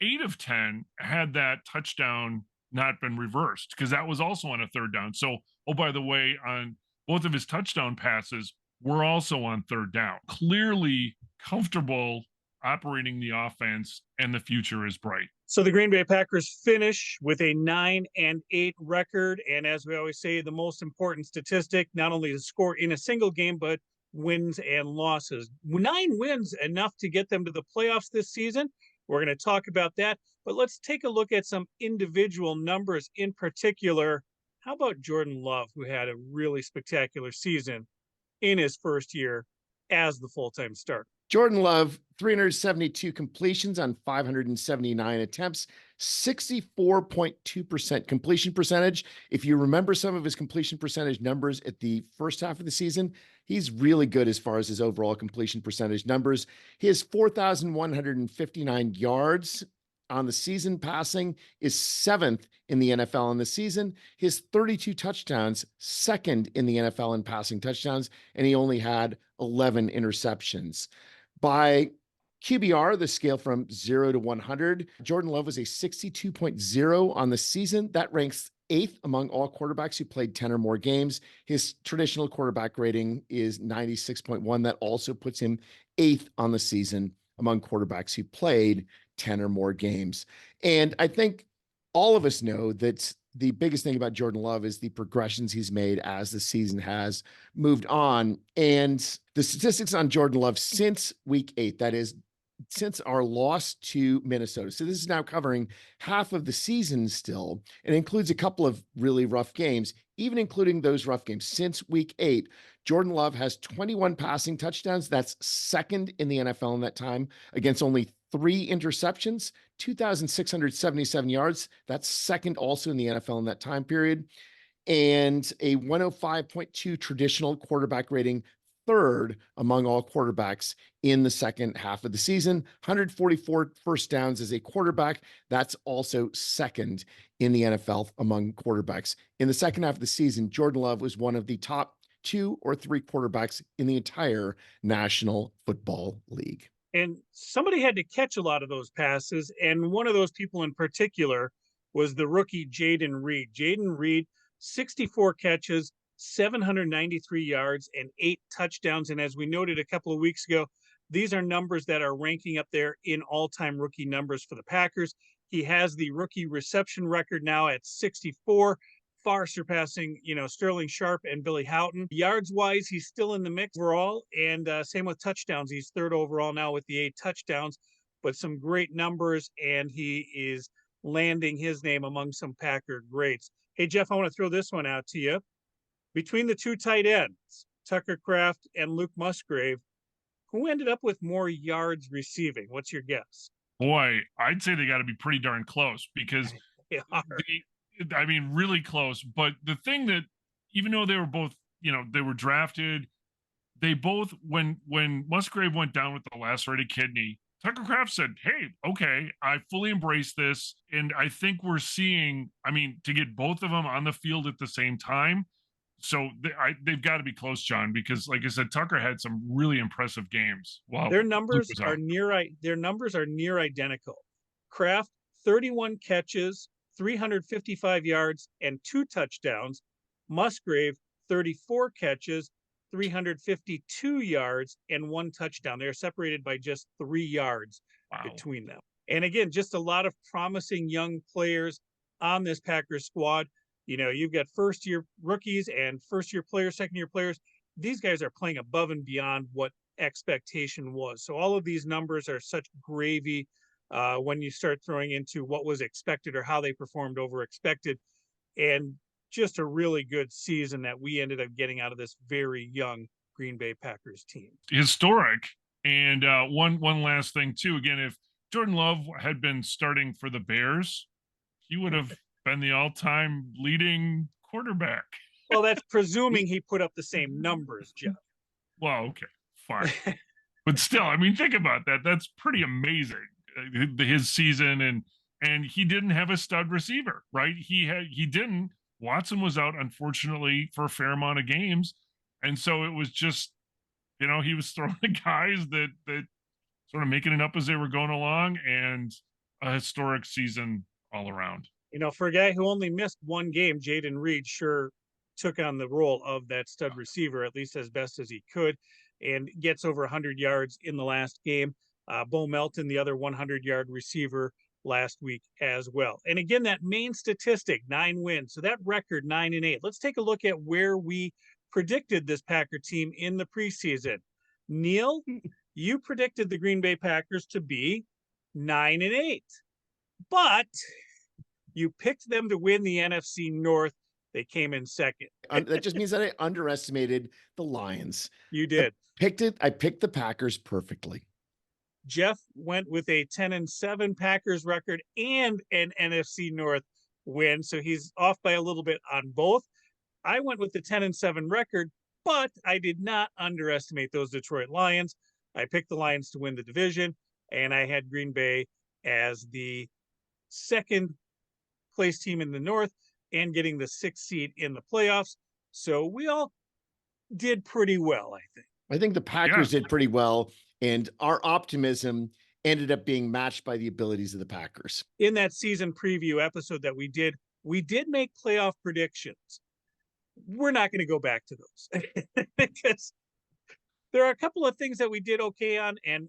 8 of 10 had that touchdown not been reversed, because that was also on a third down. So, oh, by the way, on both of his touchdown passes were also on third down. Clearly comfortable operating the offense, and the future is bright. So the Green Bay Packers finish with a 9-8 record. And as we always say, the most important statistic, not only the score in a single game, but wins and losses. 9 wins, enough to get them to the playoffs this season. We're going to talk about that. But let's take a look at some individual numbers in particular. How about Jordan Love, who had a really spectacular season in his first year as the full-time starter? Jordan Love, 372 completions on 579 attempts, 64.2% completion percentage. If you remember some of his completion percentage numbers at the first half of the season, he's really good as far as his overall completion percentage numbers. His 4,159 yards on the season passing is 7th in the NFL in the season. His 32 touchdowns, 2nd in the NFL in passing touchdowns, and he only had 11 interceptions. By QBR, the scale from 0 to 100, Jordan Love was a 62.0 on the season. That ranks 8th among all quarterbacks who played 10 or more games. His traditional quarterback rating is 96.1. That also puts him 8th on the season among quarterbacks who played 10 or more games. And I think all of us know that the biggest thing about Jordan Love is the progressions he's made as the season has moved on. And the statistics on Jordan Love since week 8, that is, since our loss to Minnesota. So this is now covering half of the season still. It includes a couple of really rough games, even including those rough games. Since week 8, Jordan Love has 21 passing touchdowns. That's 2nd in the NFL in that time, against only 3 interceptions, 2,677 yards. That's 2nd also in the NFL in that time period. And a 105.2 traditional quarterback rating, 3rd among all quarterbacks in the second half of the season. 144 first downs as a quarterback. That's also 2nd in the NFL among quarterbacks. In the second half of the season, Jordan Love was one of the top 2 or 3 quarterbacks in the entire National Football League. And somebody had to catch a lot of those passes. And one of those people in particular was the rookie Jayden Reed. Jayden Reed, 64 catches, 793 yards, and 8 touchdowns. And as we noted a couple of weeks ago, these are numbers that are ranking up there in all-time rookie numbers for the Packers. He has the rookie reception record now at 64. far surpassing, Sterling Sharp and Billy Houghton. Yards wise, he's still in the mix overall. And same with touchdowns. He's third overall now with the 8 touchdowns, but some great numbers. And he is landing his name among some Packer greats. Hey, Jeff, I want to throw this one out to you. Between the 2 tight ends, Tucker Kraft and Luke Musgrave, who ended up with more yards receiving? What's your guess? Boy, I'd say they got to be pretty darn close because really close. But the thing that, even though they were both, they were drafted, they both, when Musgrave went down with the lacerated kidney, Tucker Kraft said, hey, okay, I fully embrace this. And I think we're seeing, to get both of them on the field at the same time. So they've got to be close, John, because like I said, Tucker had some really impressive games. Wow. Their numbers are near identical. Kraft, 31 catches, 355 yards, and 2 touchdowns. Musgrave, 34 catches, 352 yards, and 1 touchdown. They're separated by just 3 yards between them. And again, just a lot of promising young players on this Packers squad. You've got first-year rookies and first-year players, second-year players. These guys are playing above and beyond what expectation was. So all of these numbers are such gravy when you start throwing into what was expected or how they performed over expected. And just a really good season that we ended up getting out of this very young Green Bay Packers team. Historic. And one last thing, too. Again, if Jordan Love had been starting for the Bears, he would have been the all-time leading quarterback. Well, that's presuming he put up the same numbers, Jeff. Well, okay, fine. But still, think about that. That's pretty amazing. His season, and he didn't have a stud receiver, right? He didn't. Watson was out, unfortunately, for a fair amount of games. And so it was just, he was throwing the guys that sort of making it up as they were going along, and a historic season all around. For a guy who only missed 1 game, Jaden Reed sure took on the role of that stud receiver, at least as best as he could, and gets over 100 yards in the last game. Bo Melton, the other 100-yard receiver last week as well. And again, that main statistic, 9 wins. So that record, 9-8. Let's take a look at where we predicted this Packer team in the preseason. Neil, you predicted the Green Bay Packers to be 9-8, but you picked them to win the NFC North. They came in second. That just means that I underestimated the Lions. You did. I picked the Packers perfectly. Jeff went with a 10-7 Packers record and an NFC North win, so he's off by a little bit on both. I went with the 10-7 record, but I did not underestimate those Detroit Lions. I picked the Lions to win the division, and I had Green Bay as the second place team in the North and getting the 6th seed in the playoffs. So we all did pretty well, I think. I think the Packers did pretty well, and our optimism ended up being matched by the abilities of the Packers. In that season preview episode that we did make playoff predictions. We're not going to go back to those because there are a couple of things that we did okay on, and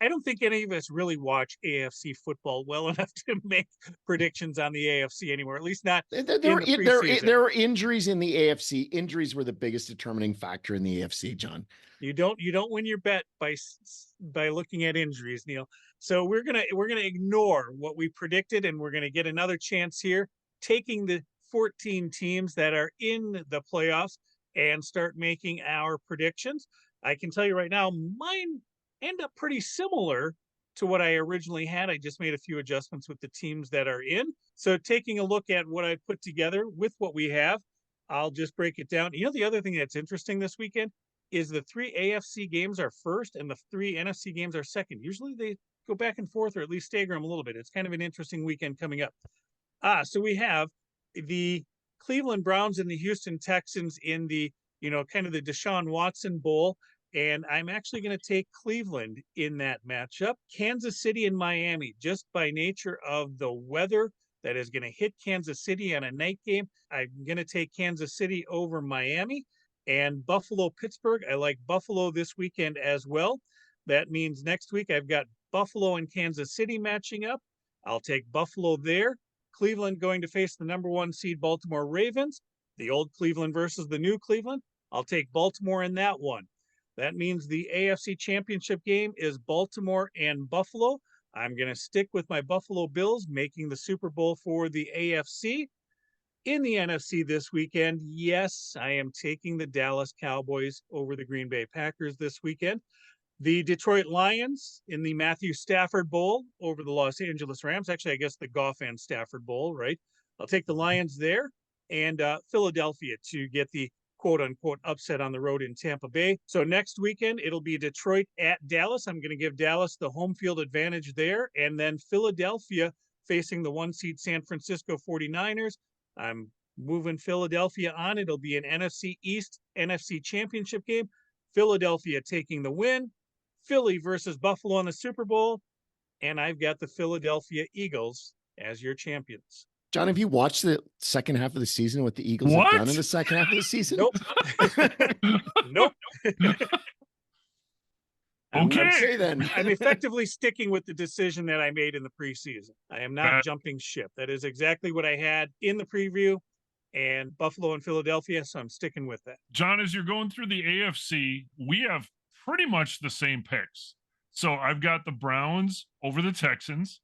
I don't think any of us really watch AFC football well enough to make predictions on the AFC anymore, at least not there are injuries in the AFC. Injuries were the biggest determining factor in the AFC, John. You don't win your bet by looking at injuries, Neil. So we're going to ignore what we predicted, and we're going to get another chance here, taking the 14 teams that are in the playoffs and start making our predictions. I can tell you right now, mine end up pretty similar to what I originally had. I just made a few adjustments with the teams that are in. So taking a look at what I put together with what we have, I'll just break it down. The other thing that's interesting this weekend is the 3 AFC games are first and the 3 NFC games are second. Usually they go back and forth or at least stagger them a little bit. It's kind of an interesting weekend coming up. So we have the Cleveland Browns and the Houston Texans in the, kind of the Deshaun Watson Bowl. And I'm actually going to take Cleveland in that matchup. Kansas City and Miami, just by nature of the weather that is going to hit Kansas City on a night game, I'm going to take Kansas City over Miami. And Buffalo, Pittsburgh, I like Buffalo this weekend as well. That means next week I've got Buffalo and Kansas City matching up. I'll take Buffalo there. Cleveland going to face the number 1 seed Baltimore Ravens, the old Cleveland versus the new Cleveland. I'll take Baltimore in that one. That means the AFC Championship game is Baltimore and Buffalo. I'm going to stick with my Buffalo Bills making the Super Bowl for the AFC. In the NFC this weekend, yes, I am taking the Dallas Cowboys over the Green Bay Packers this weekend. The Detroit Lions in the Matthew Stafford Bowl over the Los Angeles Rams. Actually, I guess the Goff and Stafford Bowl, right? I'll take the Lions there, and Philadelphia to get the quote-unquote upset on the road in Tampa Bay. So next weekend, it'll be Detroit at Dallas. I'm going to give Dallas the home field advantage there, and then Philadelphia facing the 1 seed San Francisco 49ers. I'm moving Philadelphia on. It'll be an NFC East, NFC Championship game. Philadelphia taking the win. Philly versus Buffalo in the Super Bowl. And I've got the Philadelphia Eagles as your champions. John, have you watched the second half of the season, what the Eagles have done in the second half of the season? Nope. Nope. Okay, then. I'm effectively sticking with the decision that I made in the preseason. I am not jumping ship. That is exactly what I had in the preview, and Buffalo and Philadelphia, so I'm sticking with that. John, as you're going through the AFC, we have pretty much the same picks. So I've got the Browns over the Texans,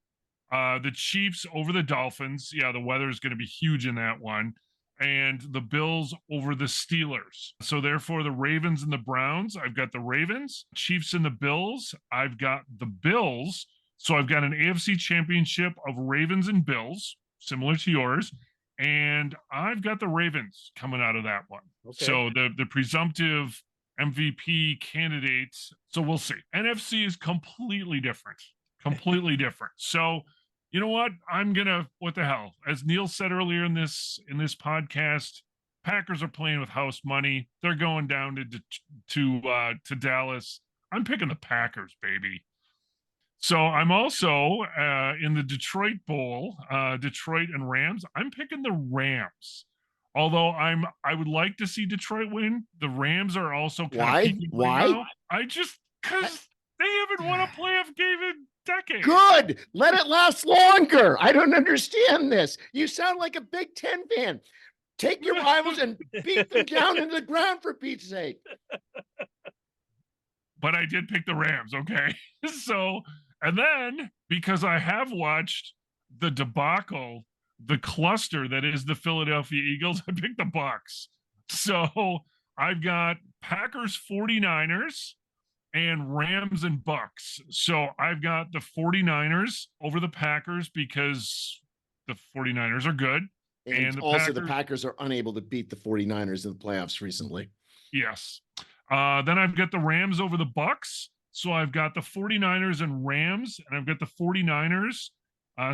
the Chiefs over the Dolphins. Yeah, the weather is going to be huge in that one. And the Bills over the Steelers. So therefore, the Ravens and the Browns, I've got the Ravens. Chiefs and the Bills, I've got the Bills. So I've got an AFC championship of Ravens and Bills, similar to yours. And I've got the Ravens coming out of that one. Okay. So the presumptive MVP candidates. So we'll see. NFC is completely different. Completely different. So you know what? What the hell? As Neil said earlier in this podcast, Packers are playing with house money. They're going down to Dallas. I'm picking the Packers, baby. So I'm also in the Detroit Bowl, Detroit and Rams. I'm picking the Rams. Although I would like to see Detroit win. The Rams are also kind of Why? Because they haven't won a playoff game in decades. Good. Let it last longer. I don't understand this. You sound like a Big Ten fan. Take your rivals and beat them down into the ground, for Pete's sake. But I did pick the Rams, okay? So, and then because I have watched the debacle, the cluster that is the Philadelphia Eagles, I picked the Bucs. So I've got Packers 49ers and Rams and Bucs. So I've got the 49ers over the Packers because the 49ers are good. And also the Packers are unable to beat the 49ers in the playoffs recently. Yes. Then I've got the Rams over the Bucs. So I've got the 49ers and Rams, and I've got the 49ers.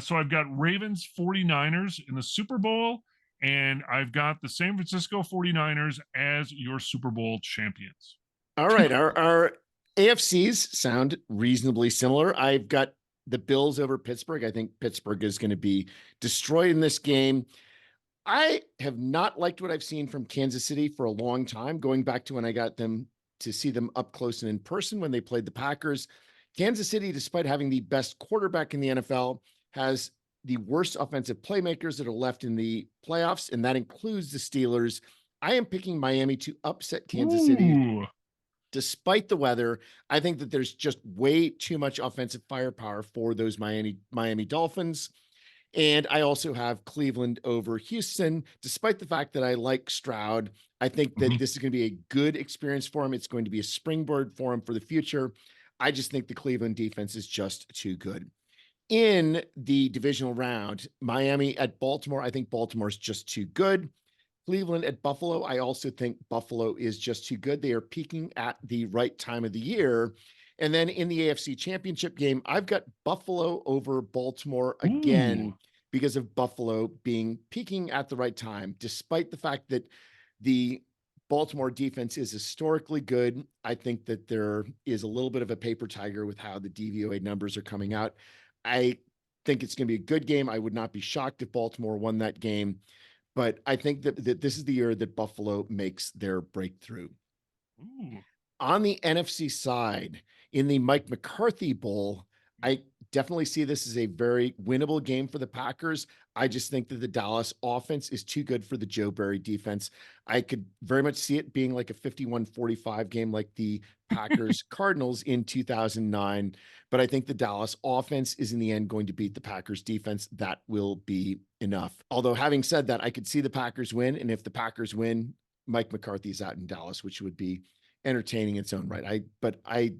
So I've got Ravens 49ers in the Super Bowl, and I've got the San Francisco 49ers as your Super Bowl champions. All right. Our AFCs sound reasonably similar. I've got the Bills over Pittsburgh. I think Pittsburgh is going to be destroyed in this game. I have not liked what I've seen from Kansas City for a long time, going back to when I got them to see them up close and in person when they played the Packers. Kansas City, despite having the best quarterback in the NFL, has the worst offensive playmakers that are left in the playoffs, and that includes the Steelers. I am picking Miami to upset Kansas City. Despite the weather, I think that there's just way too much offensive firepower for those Miami Dolphins. And I also have Cleveland over Houston. Despite the fact that I like Stroud, I think that this is going to be a good experience for him. It's going to be a springboard for him for the future. I just think the Cleveland defense is just too good. In the divisional round, Miami at Baltimore, I think Baltimore's just too good. Cleveland at Buffalo, I also think Buffalo is just too good. They are peaking at the right time of the year. And then in the AFC Championship game, I've got Buffalo over Baltimore again because of Buffalo peaking at the right time. Despite the fact that the Baltimore defense is historically good, I think that there is a little bit of a paper tiger with how the DVOA numbers are coming out. I think it's going to be a good game. I would not be shocked if Baltimore won that game. But I think that this is the year that Buffalo makes their breakthrough. On the NFC side, in the Mike McCarthy Bowl, I definitely see this as a very winnable game for the Packers. I just think that the Dallas offense is too good for the Joe Barry defense. I could very much see it being like a 51-45 game like the Packers Cardinals in 2009. But I think the Dallas offense is in the end going to beat the Packers defense. That will be enough. Although having said that, I could see the Packers win. And if the Packers win, Mike McCarthy's out in Dallas, which would be entertaining in its own right. But I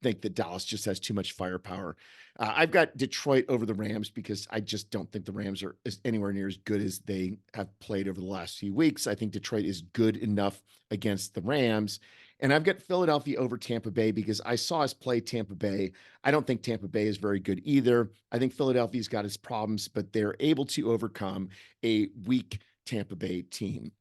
think that Dallas just has too much firepower. I've got Detroit over the Rams because I just don't think the Rams are anywhere near as good as they have played over the last few weeks. I think Detroit is good enough against the Rams. And I've got Philadelphia over Tampa Bay because I saw us play Tampa Bay. I don't think Tampa Bay is very good either. I think Philadelphia's got its problems, but they're able to overcome a weak Tampa Bay team.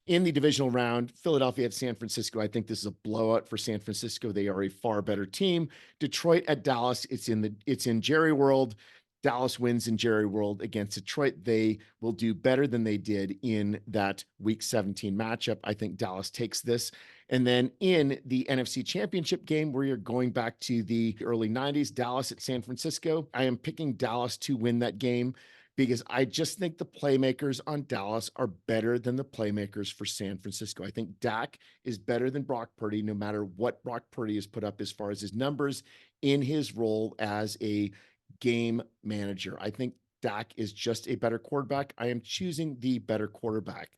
In the divisional round, Philadelphia at San Francisco. I think this is a blowout for San Francisco. They are a far better team. Detroit at Dallas. It's in Jerry World. Dallas wins in Jerry World against Detroit. They will do better than they did in that Week 17 matchup. I think Dallas takes this. And then in the NFC Championship game, where you're going back to the early 90s, Dallas at San Francisco, I am picking Dallas to win that game, because I just think the playmakers on Dallas are better than the playmakers for San Francisco. I think Dak is better than Brock Purdy, no matter what Brock Purdy has put up as far as his numbers in his role as a game manager. I think Dak is just a better quarterback. I am choosing the better quarterback.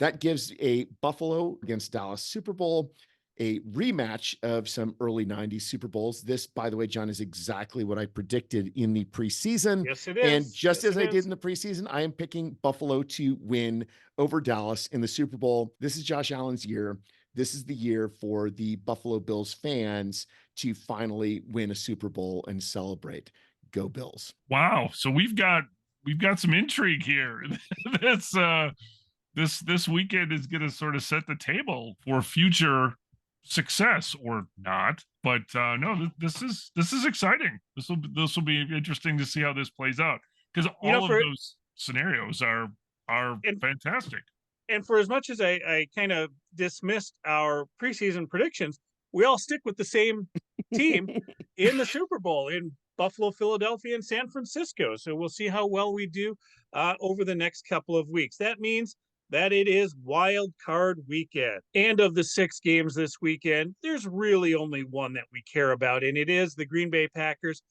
That gives a Buffalo against Dallas Super Bowl, a rematch of some early 90s Super Bowls. This, by the way, John, is exactly what I predicted in the preseason. Yes, it is. And just as I did in the preseason, I am picking Buffalo to win over Dallas in the Super Bowl. This is Josh Allen's year. This is the year for the Buffalo Bills fans to finally win a Super Bowl and celebrate. Go Bills. Wow. So we've got some intrigue here. This weekend is going to sort of set the table for future success or not. But no, this is exciting. This will be interesting to see how this plays out, because all of those scenarios are fantastic. And for as much as I kind of dismissed our preseason predictions, we all stick with the same team in the Super Bowl in Buffalo, Philadelphia, and San Francisco. So we'll see how well we do over the next couple of weeks. That means that it is wild card weekend. And of the 6 games this weekend, there's really only one that we care about, and it is the Green Bay Packers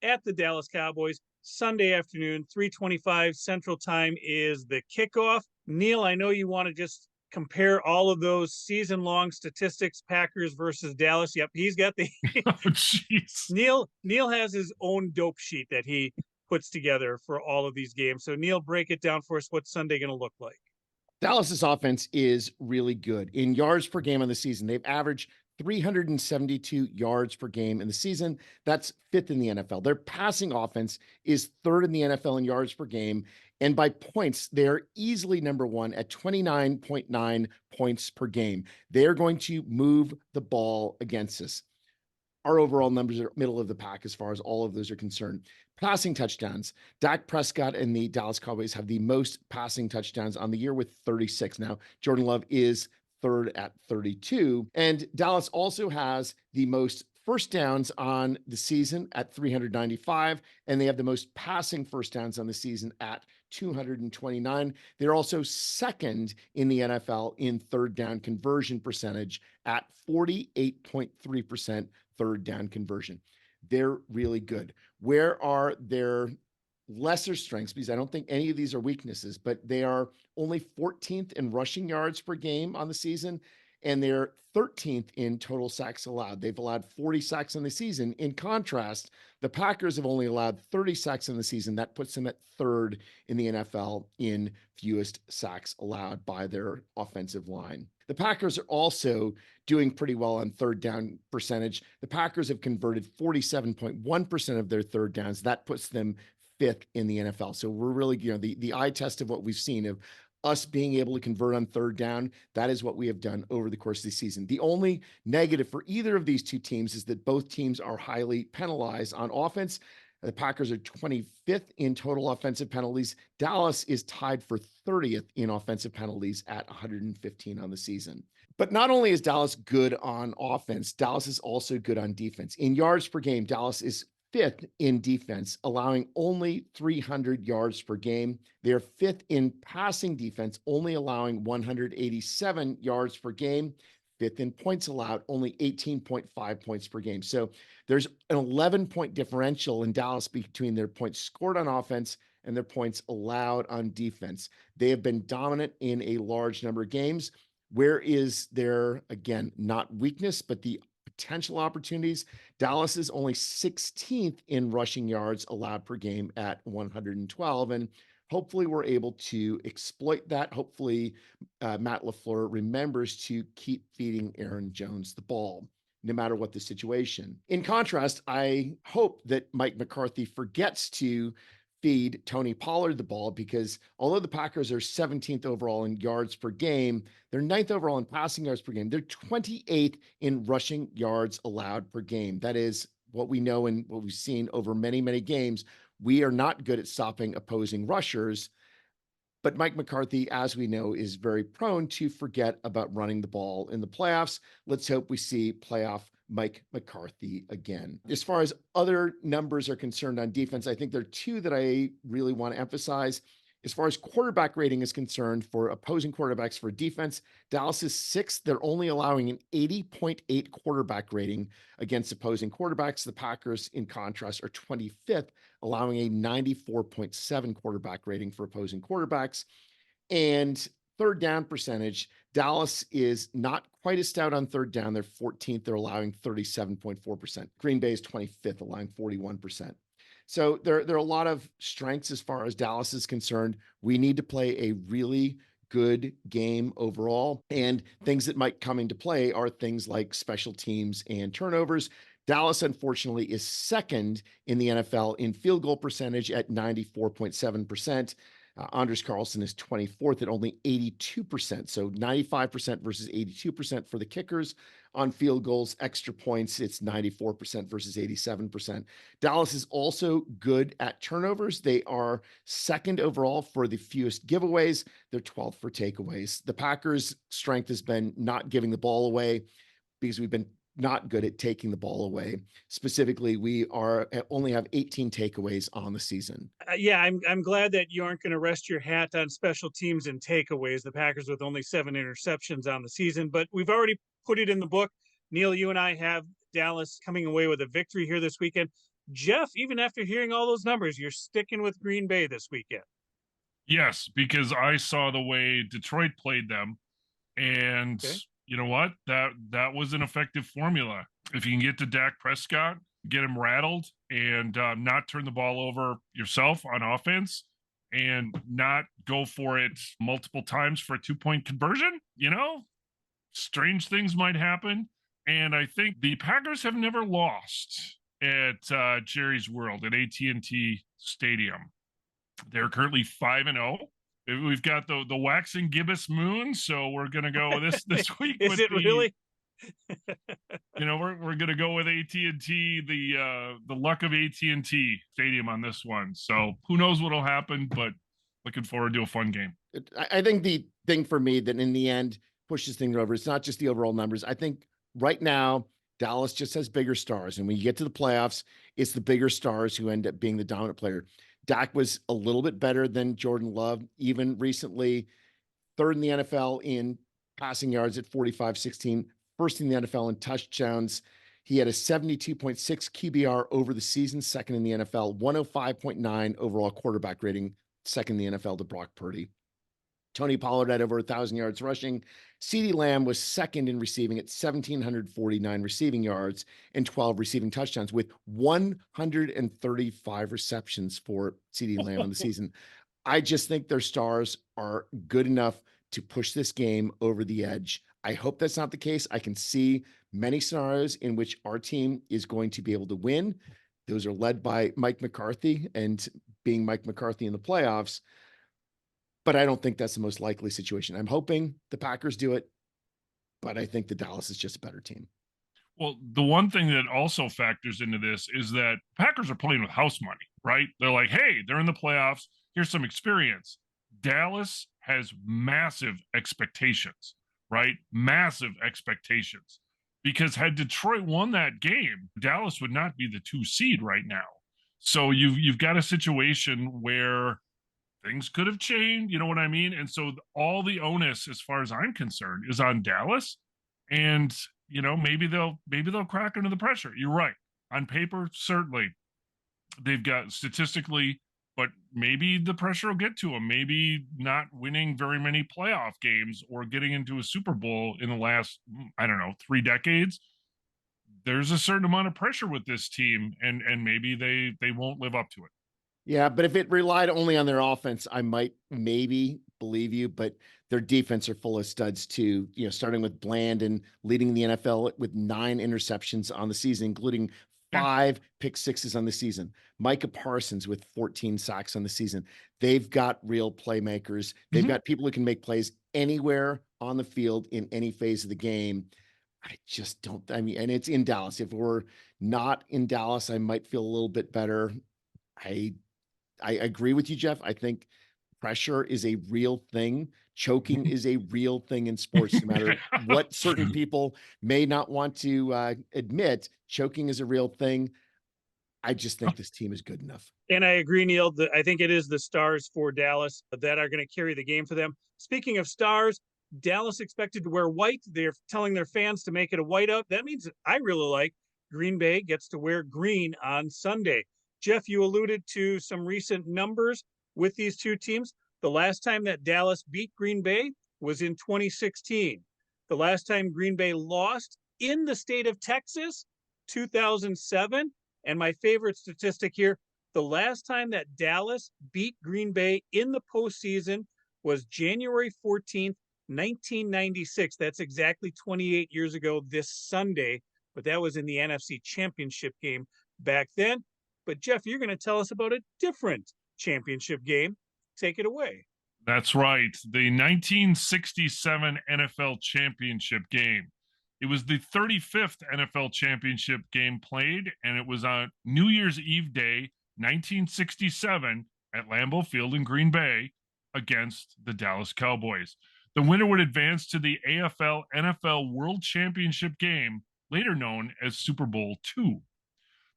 at the Dallas Cowboys. Sunday afternoon, 3:25 Central Time is the kickoff. Neil, I know you want to just compare all of those season-long statistics, Packers versus Dallas. Yep, he's got the Oh, jeez. Neil has his own dope sheet that he puts together for all of these games. So Neil, break it down for us. What's Sunday going to look like? Dallas's offense is really good. In yards per game on the season, they've averaged 372 yards per game in the season. That's 5th in the NFL. Their passing offense is 3rd in the NFL in yards per game. And by points, they're easily number 1 at 29.9 points per game. They're going to move the ball against us. Our overall numbers are middle of the pack as far as all of those are concerned. Passing touchdowns. Dak Prescott and the Dallas Cowboys have the most passing touchdowns on the year with 36. Now, Jordan Love is 3rd at 32. And Dallas also has the most first downs on the season at 395. And they have the most passing first downs on the season at 229. They're also 2nd in the NFL in 3rd down conversion percentage at 48.3% 3rd down conversion. They're really good. Where are their lesser strengths? Because I don't think any of these are weaknesses, but they are only 14th in rushing yards per game on the season, and they're 13th in total sacks allowed. They've allowed 40 sacks in the season. In contrast, the Packers have only allowed 30 sacks in the season. That puts them at 3rd in the NFL in fewest sacks allowed by their offensive line. The Packers are also doing pretty well on 3rd down percentage. The Packers have converted 47.1% of their 3rd downs. That puts them 5th in the NFL. So we're really, the eye test of what we've seen of us being able to convert on 3rd down. That is what we have done over the course of the season. The only negative for either of these two teams is that both teams are highly penalized on offense. The Packers are 25th in total offensive penalties. Dallas is tied for 30th in offensive penalties at 115 on the season. But not only is Dallas good on offense, Dallas is also good on defense. In yards per game, Dallas is fifth in defense, allowing only 300 yards per game. They're fifth in passing defense, only allowing 187 yards per game. Fifth in points allowed, only 18.5 points per game. So there's an 11-point differential in Dallas between their points scored on offense and their points allowed on defense. They have been dominant in a large number of games. Where is their, again, not weakness, but the potential opportunities? Dallas is only 16th in rushing yards allowed per game at 112. And hopefully we're able to exploit that. Hopefully Matt LaFleur remembers to keep feeding Aaron Jones the ball, no matter what the situation. In contrast, I hope that Mike McCarthy forgets to feed Tony Pollard the ball, because although the Packers are 17th overall in yards per game, they're 9th overall in passing yards per game. They're 28th in rushing yards allowed per game. That is what we know and what we've seen over many, many games. We are not good at stopping opposing rushers, but Mike McCarthy, as we know, is very prone to forget about running the ball in the playoffs. Let's hope we see playoff Mike McCarthy again. As far as other numbers are concerned on defense, I think there are two that I really want to emphasize. As far as quarterback rating is concerned for opposing quarterbacks for defense, Dallas is sixth. They're only allowing an 80.8 quarterback rating against opposing quarterbacks. The Packers, in contrast, are 25th, allowing a 94.7 quarterback rating for opposing quarterbacks. And third down percentage, Dallas is not quite as stout on third down. They're 14th. They're allowing 37.4%. Green Bay is 25th, allowing 41%. So there are a lot of strengths as far as Dallas is concerned. We need to play a really good game overall. And things that might come into play are things like special teams and turnovers. Dallas, unfortunately, is second in the NFL in field goal percentage at 94.7%. Anders Carlson is 24th at only 82%. So 95% versus 82% for the kickers. On field goals, extra points, it's 94% versus 87%. Dallas is also good at turnovers. They are second overall for the fewest giveaways. They're 12th for takeaways. The Packers' strength has been not giving the ball away, because we've been not good at taking the ball away. Specifically, we only have 18 takeaways on the season. Yeah, I'm glad that you aren't going to rest your hat on special teams and takeaways. The Packers with only 7 interceptions on the season, but we've already put it in the book. Neil, you and I have Dallas coming away with a victory here this weekend. Jeff, even after hearing all those numbers, you're sticking with Green Bay this weekend. Yes, because I saw the way Detroit played them, and you know what? That was an effective formula. If you can get to Dak Prescott, get him rattled, and not turn the ball over yourself on offense, and not go for it multiple times for a 2-point conversion, strange things might happen. And I think the Packers have never lost at Jerry's World at AT&T Stadium. They're currently 5-0. We've got the waxing gibbous moon, so we're gonna go this week. Is it really? We're gonna go with AT&T, the luck of AT&T Stadium on this one. So who knows what'll happen, but looking forward to a fun game. I think the thing for me that in the end pushes things over, it's not just the overall numbers. I think right now Dallas just has bigger stars, and when you get to the playoffs, it's the bigger stars who end up being the dominant player. Dak was a little bit better than Jordan Love, even recently. Third in the NFL in passing yards at 45-16. First in the NFL in touchdowns. He had a 72.6 QBR over the season, second in the NFL, 105.9 overall quarterback rating, second in the NFL to Brock Purdy. Tony Pollard had over 1,000 yards rushing. CeeDee Lamb was second in receiving at 1,749 receiving yards and 12 receiving touchdowns, with 135 receptions for CeeDee Lamb on the season. I just think their stars are good enough to push this game over the edge. I hope that's not the case. I can see many scenarios in which our team is going to be able to win. Those are led by Mike McCarthy and being Mike McCarthy in the playoffs. But I don't think that's the most likely situation. I'm hoping the Packers do it, but I think the Dallas is just a better team. Well, the one thing that also factors into this is that Packers are playing with house money, right? They're like, hey, they're in the playoffs. Here's some experience. Dallas has massive expectations, right? Massive expectations. because had Detroit won that game, Dallas would not be the 2 seed right now. So you've got a situation where things could have changed, you know what I mean? And so all the onus, as far as I'm concerned, is on Dallas. And, maybe they'll crack under the pressure. You're right. On paper, certainly they've got statistically, but maybe the pressure will get to them. Maybe not winning very many playoff games or getting into a Super Bowl in the last, I don't know, 3 decades. There's a certain amount of pressure with this team, and maybe they won't live up to it. Yeah, but if it relied only on their offense, I might maybe believe you, but their defense are full of studs too, starting with Blandon leading the NFL with 9 interceptions on the season, including 5 pick sixes on the season. Micah Parsons with 14 sacks on the season. They've got real playmakers. They've got people who can make plays anywhere on the field in any phase of the game. I just don't, and it's in Dallas. If we're not in Dallas, I might feel a little bit better. I agree with you, Jeff. I think pressure is a real thing. Choking is a real thing in sports, no matter what certain people may not want to admit. Choking is a real thing. I just think this team is good enough. And I agree, Neil. I think it is the stars for Dallas that are going to carry the game for them. Speaking of stars, Dallas expected to wear white. They're telling their fans to make it a whiteout. That means I really like Green Bay gets to wear green on Sunday. Jeff, you alluded to some recent numbers with these two teams. The last time that Dallas beat Green Bay was in 2016. The last time Green Bay lost in the state of Texas, 2007. And my favorite statistic here, the last time that Dallas beat Green Bay in the postseason was January 14th, 1996. That's exactly 28 years ago this Sunday, but that was in the NFC Championship game back then. But Jeff, you're going to tell us about a different championship game. Take it away. That's right. The 1967 NFL Championship game. It was the 35th NFL Championship game played, and it was on New Year's Eve Day, 1967, at Lambeau Field in Green Bay against the Dallas Cowboys. The winner would advance to the AFL-NFL World Championship game, later known as Super Bowl II.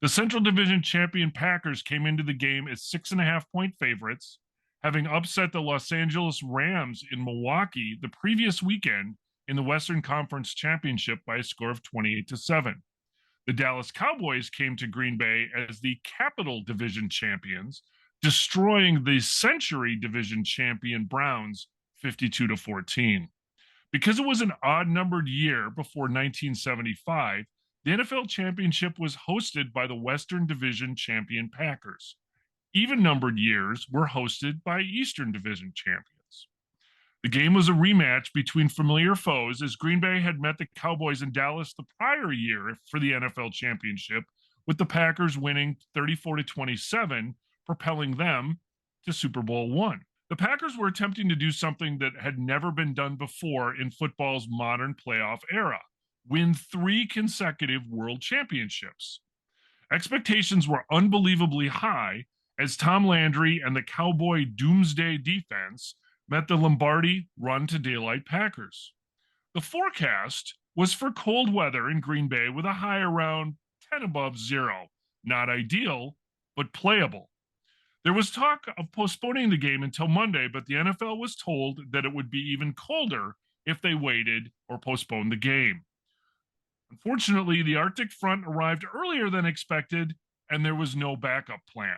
The Central Division champion Packers came into the game as 6.5-point favorites, having upset the Los Angeles Rams in Milwaukee the previous weekend in the Western Conference Championship by a score of 28-7. The Dallas Cowboys came to Green Bay as the Capital Division champions, destroying the Century Division champion Browns 52-14. Because it was an odd-numbered year before 1975, the NFL Championship was hosted by the Western Division champion Packers. Even-numbered years were hosted by Eastern Division champions. The game was a rematch between familiar foes, as Green Bay had met the Cowboys in Dallas the prior year for the NFL Championship, with the Packers winning 34-27, propelling them to Super Bowl I. The Packers were attempting to do something that had never been done before in football's modern playoff era: win 3 consecutive world championships. Expectations were unbelievably high as Tom Landry and the Cowboy Doomsday defense met the Lombardi run-to-daylight Packers. The forecast was for cold weather in Green Bay with a high around 10 above zero. Not ideal, but playable. There was talk of postponing the game until Monday, but the NFL was told that it would be even colder if they waited or postponed the game. Unfortunately, the Arctic front arrived earlier than expected, and there was no backup plan.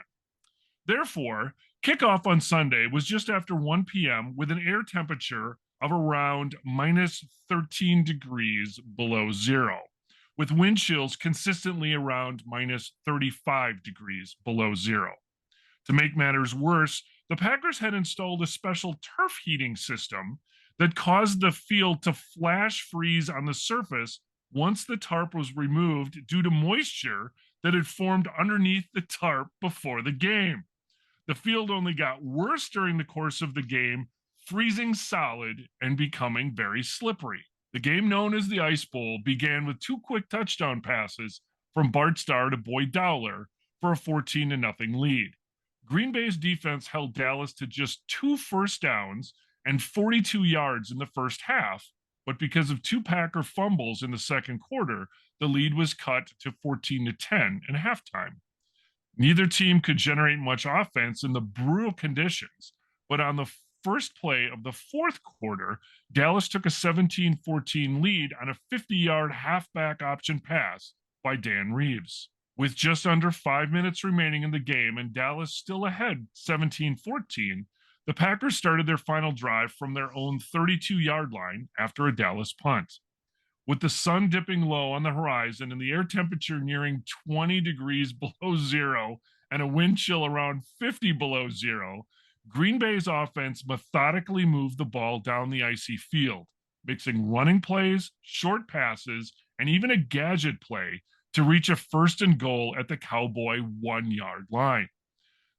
Therefore, kickoff on Sunday was just after 1 p.m. with an air temperature of around minus 13 degrees below zero, with wind chills consistently around minus 35 degrees below zero. To make matters worse, the Packers had installed a special turf heating system that caused the field to flash freeze on the surface once the tarp was removed due to moisture that had formed underneath the tarp before the game. The field only got worse during the course of the game, freezing solid and becoming very slippery. The game, known as the Ice Bowl, began with 2 quick touchdown passes from Bart Starr to Boyd Dowler for a 14-0 lead. Green Bay's defense held Dallas to just 2 first downs and 42 yards in the first half but because of 2 Packer fumbles in the second quarter, the lead was cut to 14-10 at halftime. Neither team could generate much offense in the brutal conditions, but on the first play of the fourth quarter, Dallas took a 17-14 lead on a 50-yard halfback option pass by Dan Reeves. With just under 5 minutes remaining in the game and Dallas still ahead 17-14, the Packers started their final drive from their own 32-yard line after a Dallas punt. With the sun dipping low on the horizon and the air temperature nearing 20 degrees below zero and a wind chill around 50 below zero, Green Bay's offense methodically moved the ball down the icy field, mixing running plays, short passes, and even a gadget play to reach a 1st and goal at the Cowboy 1-yard line.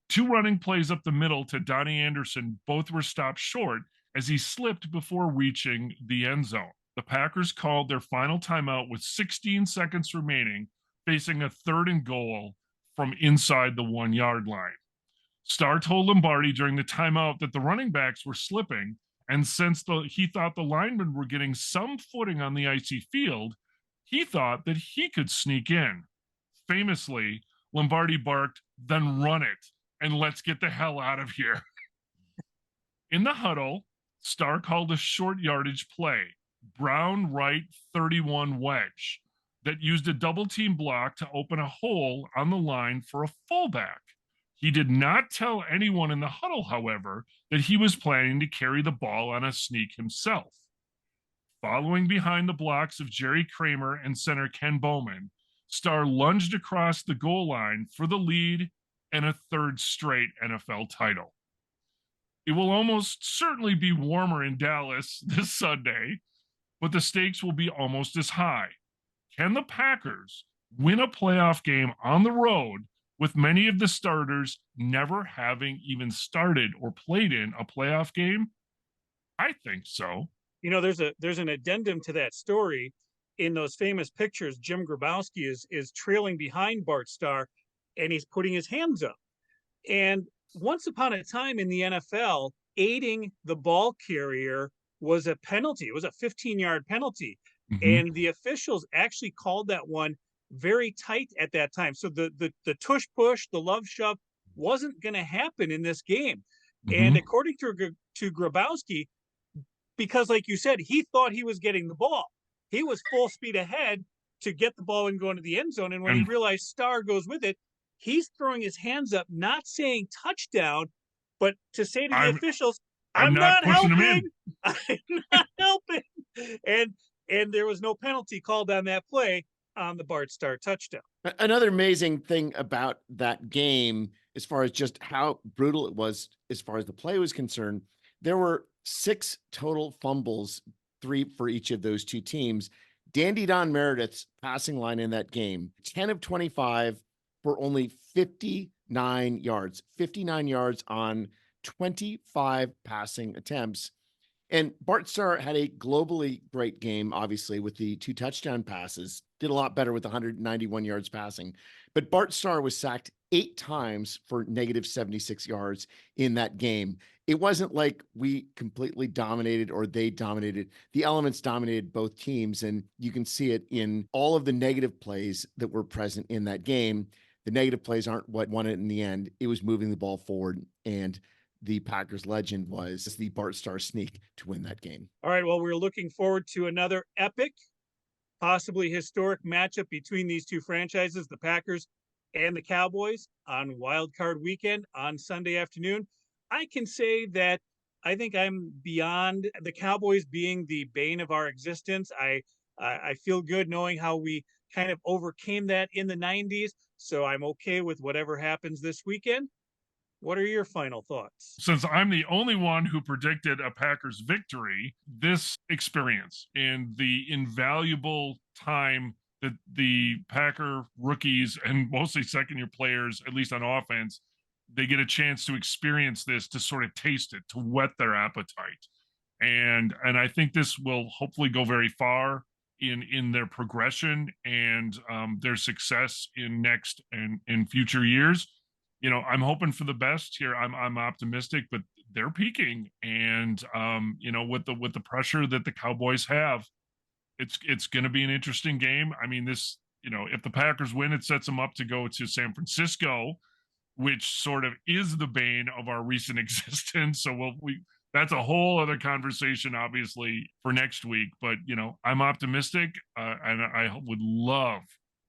2 running plays up the middle to Donnie Anderson both were stopped short as he slipped before reaching the end zone. The Packers called their final timeout with 16 seconds remaining, facing a 3rd and goal from inside the 1-yard line. Starr told Lombardi during the timeout that the running backs were slipping, and since he thought the linemen were getting some footing on the icy field, he thought that he could sneak in. Famously, Lombardi barked, "Then run it, and let's get the hell out of here." In the huddle, Starr called a short yardage play, Brown right 31 wedge, that used a double team block to open a hole on the line for a fullback. He did not tell anyone in the huddle, however, that he was planning to carry the ball on a sneak himself. Following behind the blocks of Jerry Kramer and center Ken Bowman, Starr lunged across the goal line for the lead and a 3rd straight NFL title. It will almost certainly be warmer in Dallas this Sunday, but the stakes will be almost as high. Can the Packers win a playoff game on the road with many of the starters never having even started or played in a playoff game? I think so. You know, there's an addendum to that story. In those famous pictures, Jim Grabowski is trailing behind Bart Starr, and he's putting his hands up. And once upon a time in the NFL, aiding the ball carrier was a penalty. It was a 15-yard penalty. And the officials actually called that one very tight at that time. So the tush push, the love shove wasn't going to happen in this game. And according to Grabowski, because like you said, he thought he was getting the ball. He was full speed ahead to get the ball and go into the end zone. And when he realized Starr goes with it, he's throwing his hands up, not saying touchdown, but to say to the officials, I'm not helping. I'm not helping. And there was no penalty called on that play on the Bart Starr touchdown. Another amazing thing about that game, as far as just how brutal it was, as far as the play was concerned, there were 6 total fumbles, 3 for each of those 2 teams. Dandy Don Meredith's passing line in that game, 10 of 25 for only 59 yards on 25 passing attempts. And Bart Starr had a globally great game, obviously, with the 2 touchdown passes, did a lot better with 191 yards passing. But Bart Starr was sacked 8 times for negative 76 yards in that game. It wasn't like we completely dominated or they dominated. The elements dominated both teams, and you can see it in all of the negative plays that were present in that game. The negative plays aren't what won it in the end. It was moving the ball forward, and the Packers legend was the Bart Starr sneak to win that game. All right, well, we're looking forward to another epic, possibly historic matchup between these 2 franchises, the Packers and the Cowboys, on Wild Card Weekend on Sunday afternoon. I can say that I think I'm beyond the Cowboys being the bane of our existence. I feel good knowing how we kind of overcame that in the 90s, so I'm okay with whatever happens this weekend. What are your final thoughts? Since I'm the only one who predicted a Packers victory, this experience and the invaluable time that the Packer rookies and mostly second-year players, at least on offense, they get a chance to experience this, to sort of taste it, to whet their appetite. And I think this will hopefully go very far in their progression and their success in next and in future years. You know, I'm hoping for the best here. I'm optimistic, but they're peaking. And with the pressure that the Cowboys have, it's going to be an interesting game. I mean, if the Packers win, it sets them up to go to San Francisco, which sort of is the bane of our recent existence. So that's a whole other conversation, obviously, for next week. But I'm optimistic, and I would love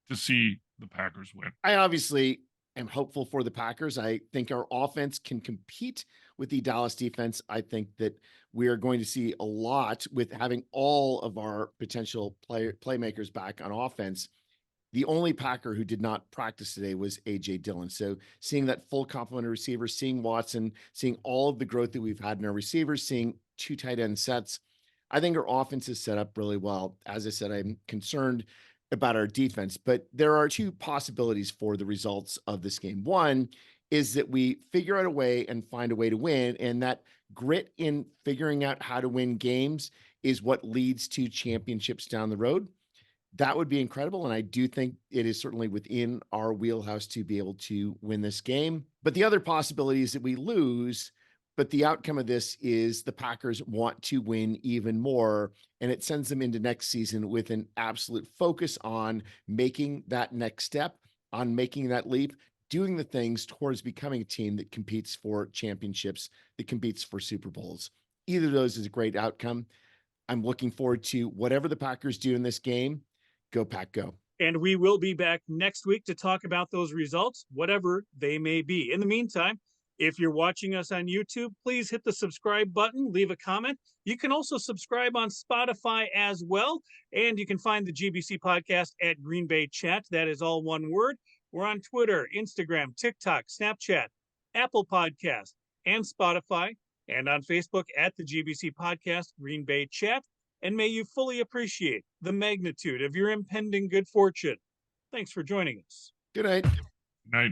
to see the Packers win. I obviously am hopeful for the Packers. I think our offense can compete with the Dallas defense. I think that we are going to see a lot with having all of our potential playmakers back on offense. The only Packer who did not practice today was A.J. Dillon. So seeing that full complement of receivers, seeing Watson, seeing all of the growth that we've had in our receivers, seeing 2 tight end sets, I think our offense is set up really well. As I said, I'm concerned about our defense, but there are 2 possibilities for the results of this game. One is that we figure out a way and find a way to win, and that grit in figuring out how to win games is what leads to championships down the road. That would be incredible. And I do think it is certainly within our wheelhouse to be able to win this game. But the other possibility is that we lose. But the outcome of this is the Packers want to win even more. And it sends them into next season with an absolute focus on making that next step, on making that leap, doing the things towards becoming a team that competes for championships, that competes for Super Bowls. Either of those is a great outcome. I'm looking forward to whatever the Packers do in this game. Go Pack, go. And we will be back next week to talk about those results, whatever they may be. In the meantime, if you're watching us on YouTube, please hit the subscribe button, leave a comment. You can also subscribe on Spotify as well. And you can find the GBC podcast at Green Bay Chat. That is all one word. We're on Twitter, Instagram, TikTok, Snapchat, Apple Podcast, and Spotify, and on Facebook at the GBC podcast, Green Bay Chat. And may you fully appreciate the magnitude of your impending good fortune. Thanks for joining us. Good night. Good night.